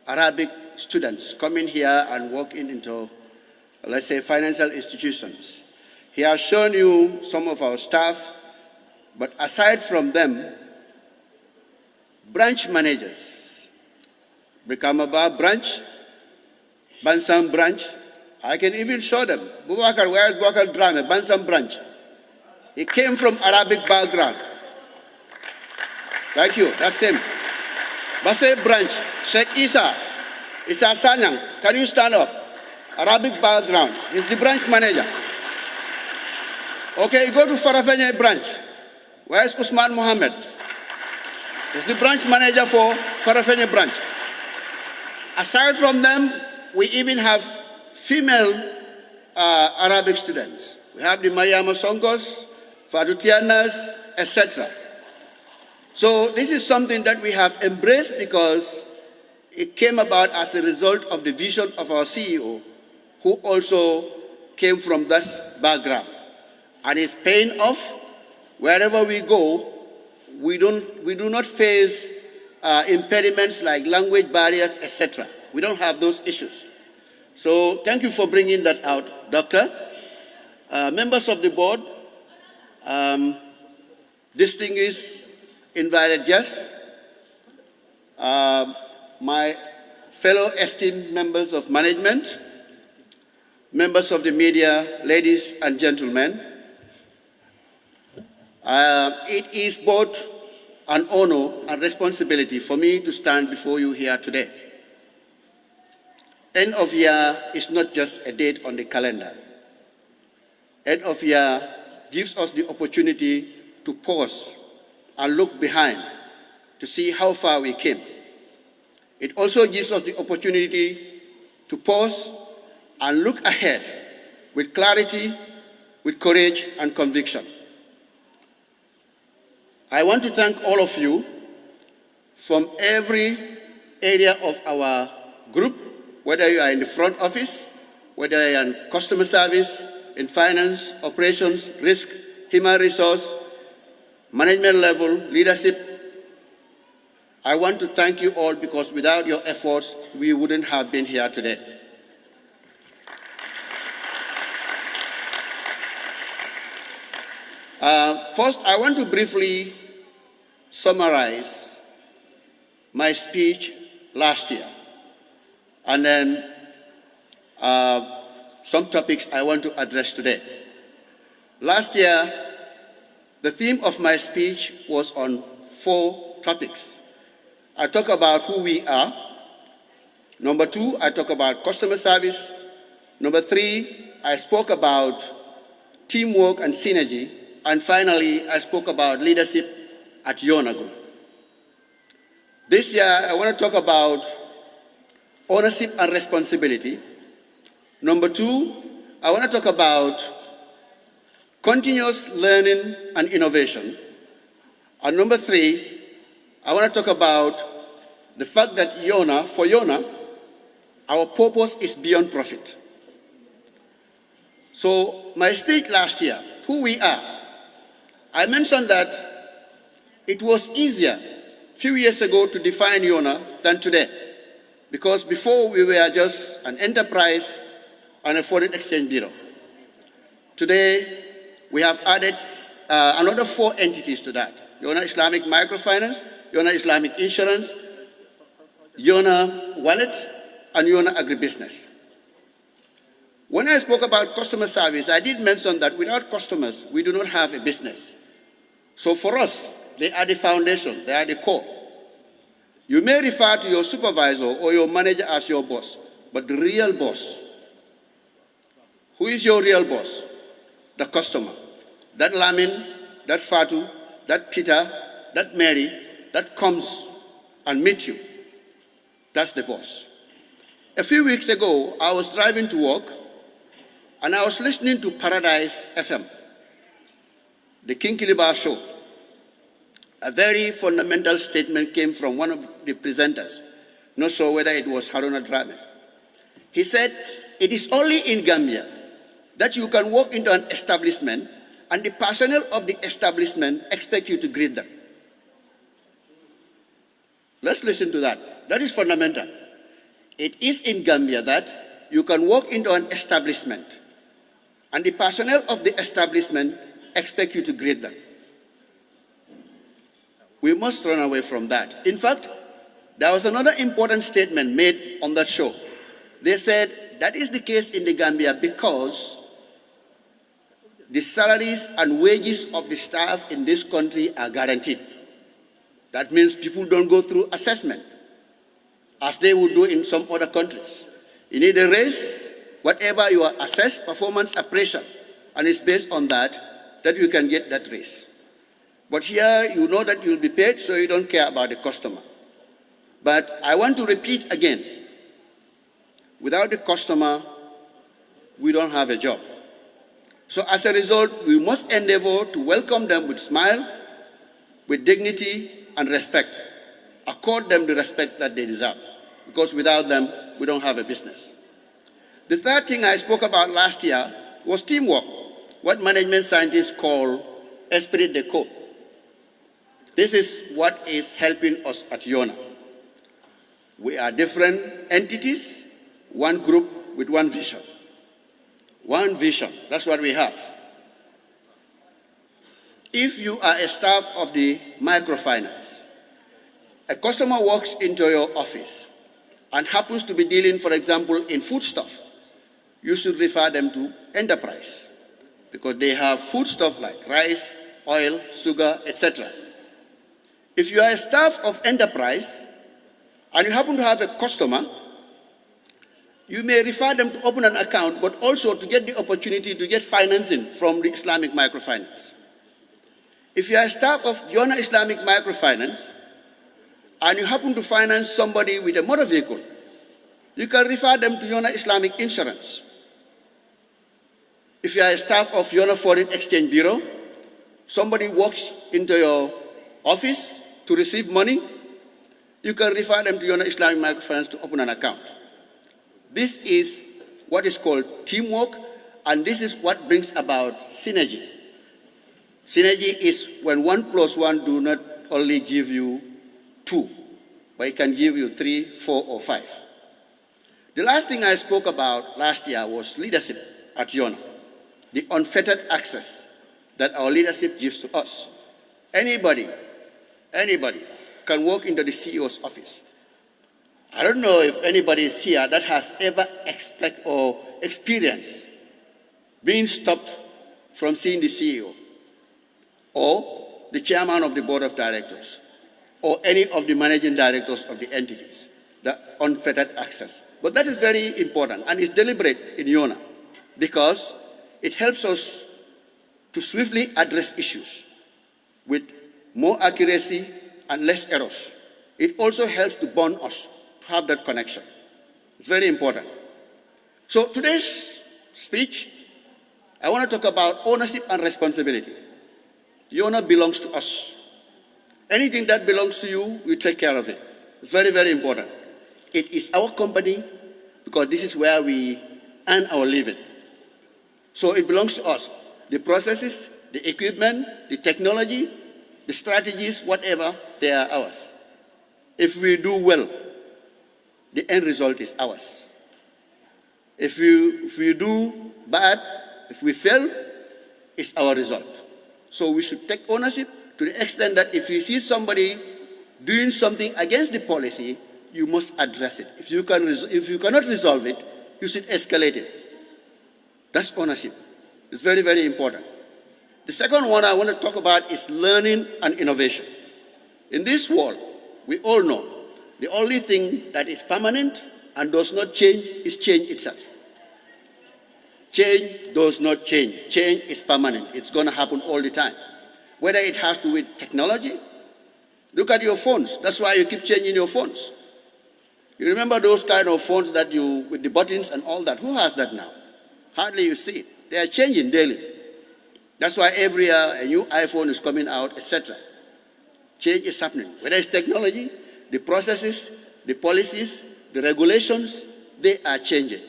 Arabic students coming here and working into, let's say, financial institutions. He has shown you some of our staff, but aside from them, branch managers, Brikamaba branch, Bansam branch, I can even show them. Bubakar, where is Bubakar Drame? Bansam branch. He came from Arabic background. Thank you, that's him. Basay branch, Sheikh Isa Sanyang, can you stand up? Arabic background, he's the branch manager. Okay, go to Farafenye branch. Where is Usman Mohammed? He's the branch manager for Farafenye branch. Aside from them, we even have female Arabic students. We have the Mariama Songos, Fadutianas, etc. So this is something that we have embraced because it came about as a result of the vision of our CEO, who also came from that background. And it's paying off. Wherever we go, we do not face impediments like language barriers, etc. We don't have those issues. So thank you for bringing that out, Doctor. Members of the board, distinguished invited guests, my fellow esteemed members of management, members of the media, ladies and gentlemen, it is both an honor and responsibility for me to stand before you here today. End of year is not just a date on the calendar. End of year gives us the opportunity to pause and look behind to see how far we came. It also gives us the opportunity to pause and look ahead with clarity, with courage and conviction. I want to thank all of you from every area of our group, whether you are in the front office, whether you are in customer service, in finance, operations, risk, human resource, management level, leadership. I want to thank you all because without your efforts, we wouldn't have been here today. First, I want to briefly summarize my speech last year and then some topics I want to address today. Last year, the theme of my speech was on 4 topics. I talk about who we are. Number 2, I talk about customer service. Number 3, I spoke about teamwork and synergy. And finally, I spoke about leadership at YONNA Group. This year, I want to talk about ownership and responsibility. Number 2, I want to talk about continuous learning and innovation. And number 3, I want to talk about the fact that for YONNA, our purpose is beyond profit. So my speech last year, who we are, I mentioned that it was easier a few years ago to define YONNA than today, because before we were just an enterprise and a foreign exchange bureau. Today, we have added another 4 entities to that: YONNA Islamic Microfinance, YONNA Islamic Insurance, YONNA Wallet, and YONNA Agribusiness. When I spoke about customer service, I did mention that without customers, we do not have a business. So for us, they are the foundation, they are the core. You may refer to your supervisor or your manager as your boss, but the real boss, who is your real boss? The customer. That Lamin, that Fatu, that Peter, that Mary, that comes and meets you. That's the boss. A few weeks ago, I was driving to work, and I was listening to Paradise FM, the King Kiliba show. A very fundamental statement came from one of the presenters, not sure whether it was Haruna Drame. He said, it is only in Gambia that you can walk into an establishment and the personnel of the establishment expect you to greet them. Let's listen to that. That is fundamental. It is in Gambia that you can walk into an establishment and the personnel of the establishment expect you to greet them. We must run away from that. In fact, there was another important statement made on that show. They said that is the case in the Gambia because the salaries and wages of the staff in this country are guaranteed. That means people don't go through assessment, as they would do in some other countries. You need a raise, whatever you are assessed, performance appraisal, and it's based on that you can get that raise. But here, you know that you'll be paid, so you don't care about the customer. But I want to repeat again, without the customer, we don't have a job. So as a result, we must endeavor to welcome them with smile, with dignity and respect. Accord them the respect that they deserve, because without them, we don't have a business. The third thing I spoke about last year was teamwork, what management scientists call esprit de corps. This is what is helping us at YONNA. We are different entities, one group with one vision. One vision, that's what we have. If you are a staff of the microfinance, a customer walks into your office and happens to be dealing, for example, in foodstuff, you should refer them to enterprise because they have foodstuff like rice, oil, sugar, etc. If you are a staff of enterprise and you happen to have a customer, you may refer them to open an account, but also to get the opportunity to get financing from the Islamic microfinance. If you are a staff of YONNA Islamic Microfinance and you happen to finance somebody with a motor vehicle, you can refer them to YONNA Islamic Insurance. If you are a staff of YONNA Foreign Exchange Bureau, somebody walks into your office to receive money, you can refer them to YONNA Islamic Microfinance to open an account. This is what is called teamwork, and this is what brings about synergy. Synergy is when 1 + 1 do not only give you 2, but it can give you 3, 4, or 5. The last thing I spoke about last year was leadership at YONNA, the unfettered access that our leadership gives to us. Anybody can walk into the CEO's office I don't know if anybody is here that has ever experienced being stopped from seeing the CEO or the chairman of the board of directors or any of the managing directors of the entities, the unfettered access. But that is very important, and it's deliberate in YONNA because it helps us to swiftly address issues with more accuracy and less errors. It also helps to bond us, to have that connection. It's very important. So today's speech, I want to talk about ownership and responsibility. YONNA belongs to us. Anything that belongs to you, we take care of it. It's very, very important. It is our company because this is where we earn our living. So it belongs to us. The processes, the equipment, the technology, the strategies, whatever, they are ours. If we do well, the end result is ours. If we do bad, if we fail, it's our result. So we should take ownership to the extent that if you see somebody doing something against the policy, you must address it. If you cannot resolve it, you should escalate it. That's ownership. It's very, very important. The second one I want to talk about is learning and innovation. In this world, we all know the only thing that is permanent and does not change is change itself. Change does not change. Change is permanent. It's going to happen all the time. Whether it has to do with technology, look at your phones. That's why you keep changing your phones. You remember those kind of phones that with the buttons and all that? Who has that now? Hardly you see it. They are changing daily. That's why every year a new iPhone is coming out, etc. Change is happening. Whether it's technology, the processes, the policies, the regulations, they are changing.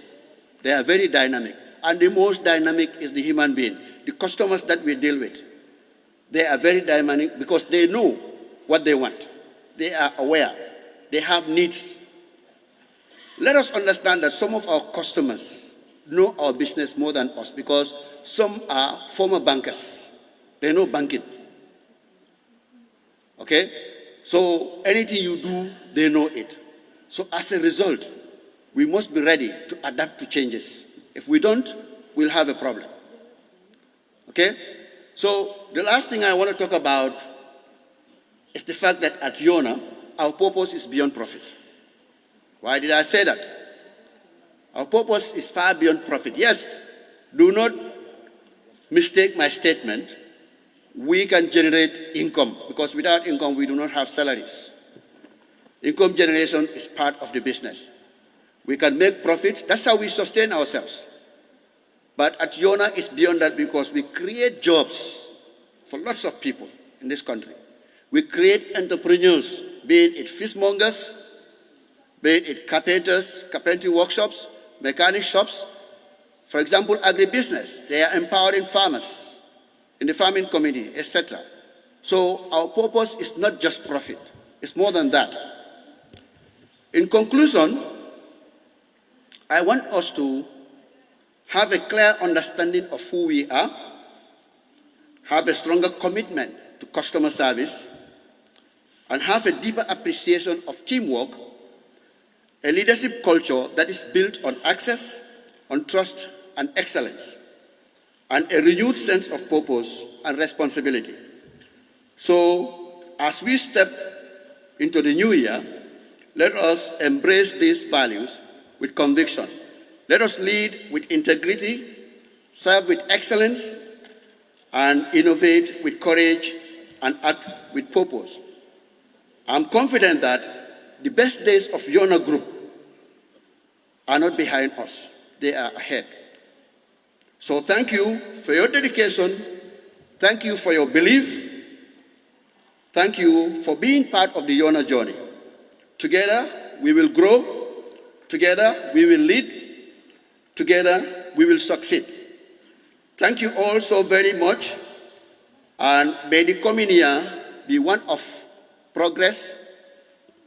They are very dynamic. And the most dynamic is the human being, the customers that we deal with. They are very dynamic because they know what they want. They are aware. They have needs. Let us understand that some of our customers know our business more than us because some are former bankers. They know banking. Okay? So anything you do, they know it. So as a result, we must be ready to adapt to changes. If we don't, we'll have a problem. Okay? So the last thing I want to talk about is the fact that at YONNA, our purpose is beyond profit. Why did I say that? Our purpose is far beyond profit. Yes, do not mistake my statement. We can generate income because without income, we do not have salaries. Income generation is part of the business. We can make profits. That's how we sustain ourselves. But at YONNA, it's beyond that because we create jobs for lots of people in this country. We create entrepreneurs, be it fishmongers, be it carpenters, carpentry workshops, mechanic shops. For example, agribusiness. They are empowering farmers in the farming community, etc. So our purpose is not just profit. It's more than that. In conclusion, I want us to have a clear understanding of who we are, have a stronger commitment to customer service, and have a deeper appreciation of teamwork, a leadership culture that is built on access, on trust, and excellence, and a renewed sense of purpose and responsibility. So, as we step into the new year, let us embrace these values with conviction. Let us lead with integrity, serve with excellence, and innovate with courage and act with purpose. I'm confident that the best days of YONNA Group are not behind us. They are ahead. So thank you for your dedication. Thank you for your belief. Thank you for being part of the YONNA journey. Together, we will grow. Together, we will lead. Together, we will succeed. Thank you all so very much. And may the coming year be one of progress,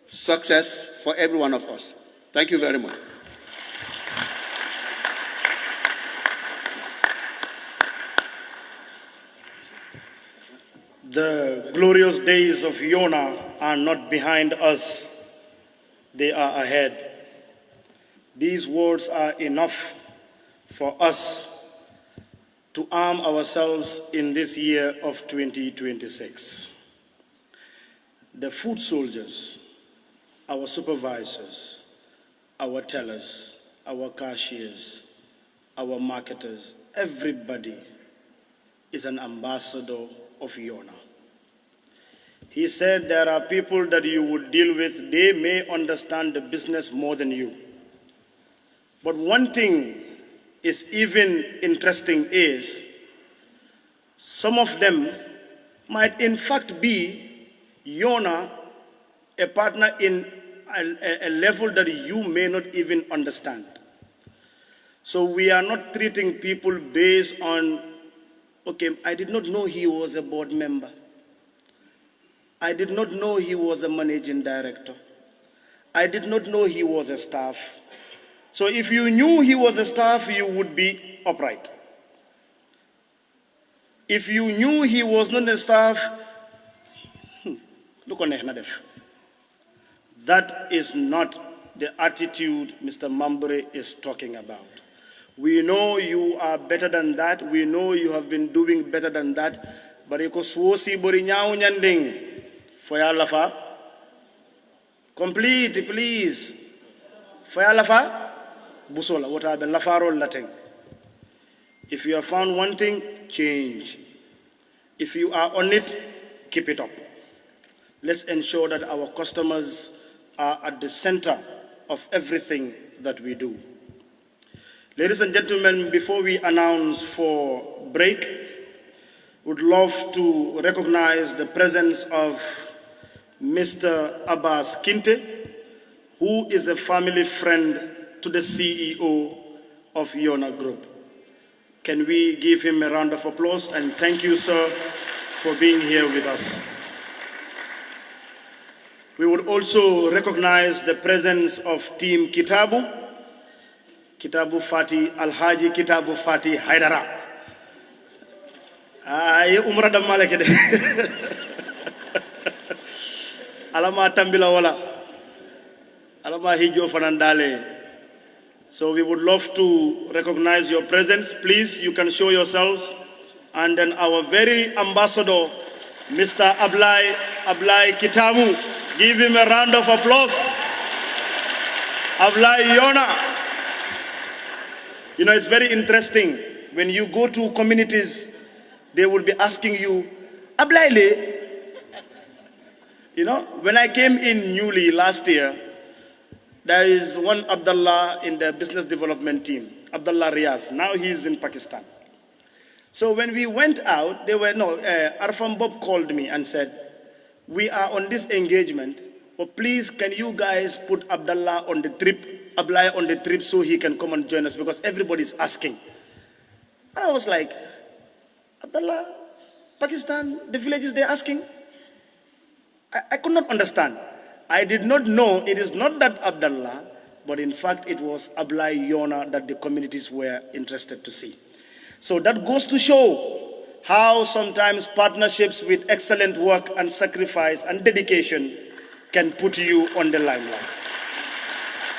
success for every one of us. Thank you very much. The glorious days of YONNA are not behind us. they are ahead. These words are enough for us to arm ourselves in this year of 2026. The food soldiers, our supervisors, our tellers, our cashiers, our marketers, everybody is an ambassador of YONNA. He said there are people that you would deal with, they may understand the business more than you. But one thing is even interesting is some of them might in fact be YONNA, a partner in a level that you may not even understand. So we are not treating people based on, okay, I did not know he was a board member. I did not know he was a managing director. I did not know he was a staff. So if you knew he was a staff, you would be upright. If you knew he was not a staff, look on Ehnadef. That is not the attitude Mr. Mambure is talking about. We know you are better than that. We know you have been doing better than that. But iko suosi bori nyau nyanding. Foya lafa. Complete, please. Foya lafa. Busola, what are the lafarol latin? If you have found one thing, change. If you are on it, keep it up. Let's ensure that our customers are at the center of everything that we do. Ladies and gentlemen, before we announce for break, would love to recognize the presence of Mr. Abbas Kinte, who is a family friend to the CEO of YONNA Group. Can we give him a round of applause? And thank you, sir, for being here with us. We would also recognize the presence of Team Kitabu, Kitabu Fati, Alhaji Kitabu Fati Haidara. Umrah da malakede. Alama tambila wala. Alama hijo fanandale. So we would love to recognize your presence. Please, you can show yourselves. And then our very ambassador, Mr. Ablai Kitabu. Give him a round of applause. Ablai YONNA. You know, it's very interesting. When you go to communities, they will be asking you, Ablai le? You know, when I came in newly last year, there is one Abdullah in the business development team, Abdullah Riaz. Now he's in Pakistan. So when we went out, Arfan Bob called me and said, we are on this engagement, but please can you guys put Abdullah on the trip, Abdullah on the trip so he can come and join us because everybody's asking. And I was like, Abdullah, Pakistan, the villages they're asking? I could not understand. I did not know it is not that Abdullah, but in fact it was Ablai YONNA that the communities were interested to see. So that goes to show how sometimes partnerships with excellent work and sacrifice and dedication can put you on the limelight.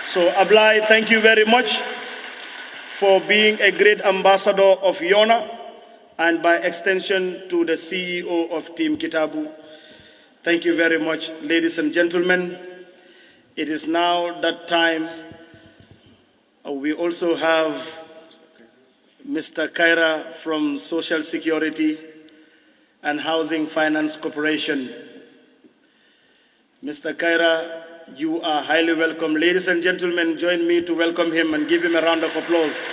So Ablai, thank you very much for being a great ambassador of YONNA and by extension to the CEO of Team Kitabu. Thank you very much, ladies and gentlemen. It is now that time. We also have Mr. Kaira from Social Security and Housing Finance Corporation. Mr. Kaira, you are highly welcome. Ladies and gentlemen, join me to welcome him and give him a round of applause.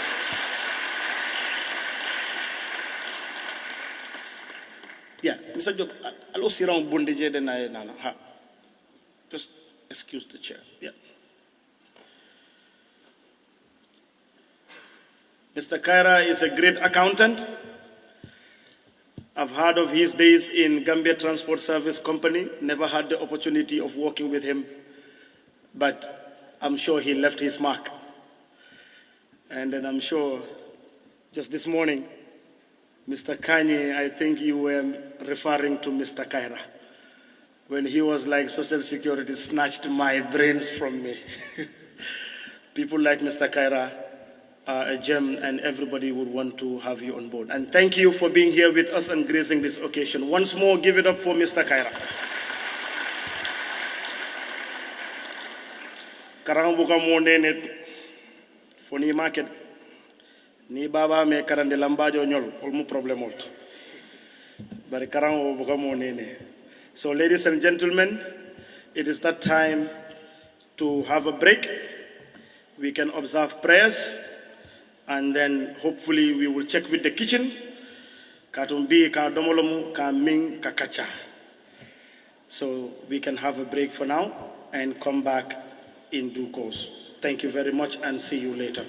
Yeah, Mr. Job, I'll also sit around Bundije then I just excuse the chair. Yeah. Mr. Kaira is a great accountant. I've heard of his days in Gambia Transport Service Company, never had the opportunity of working with him, but I'm sure he left his mark. And then I'm sure just this morning, Mr. Kanye, I think you were referring to Mr. Kaira. when he was like Social Security snatched my brains from me. People like Mr. Kaira are a gem, and everybody would want to have you on board. And thank you for being here with us and gracing this occasion. Once more, give it up for Mr. Kaira. Karang buka mo nenet foni market ni baba me karande lambajo nyol olmu problem olt. Bari karang buka mo nene. So ladies and gentlemen, it is that time to have a break. We can observe prayers, and then hopefully we will check with the kitchen. Katumbi, ka domolomu, ka ming, ka kacha. So we can have a break for now and come back in due course. Thank you very much and see you later.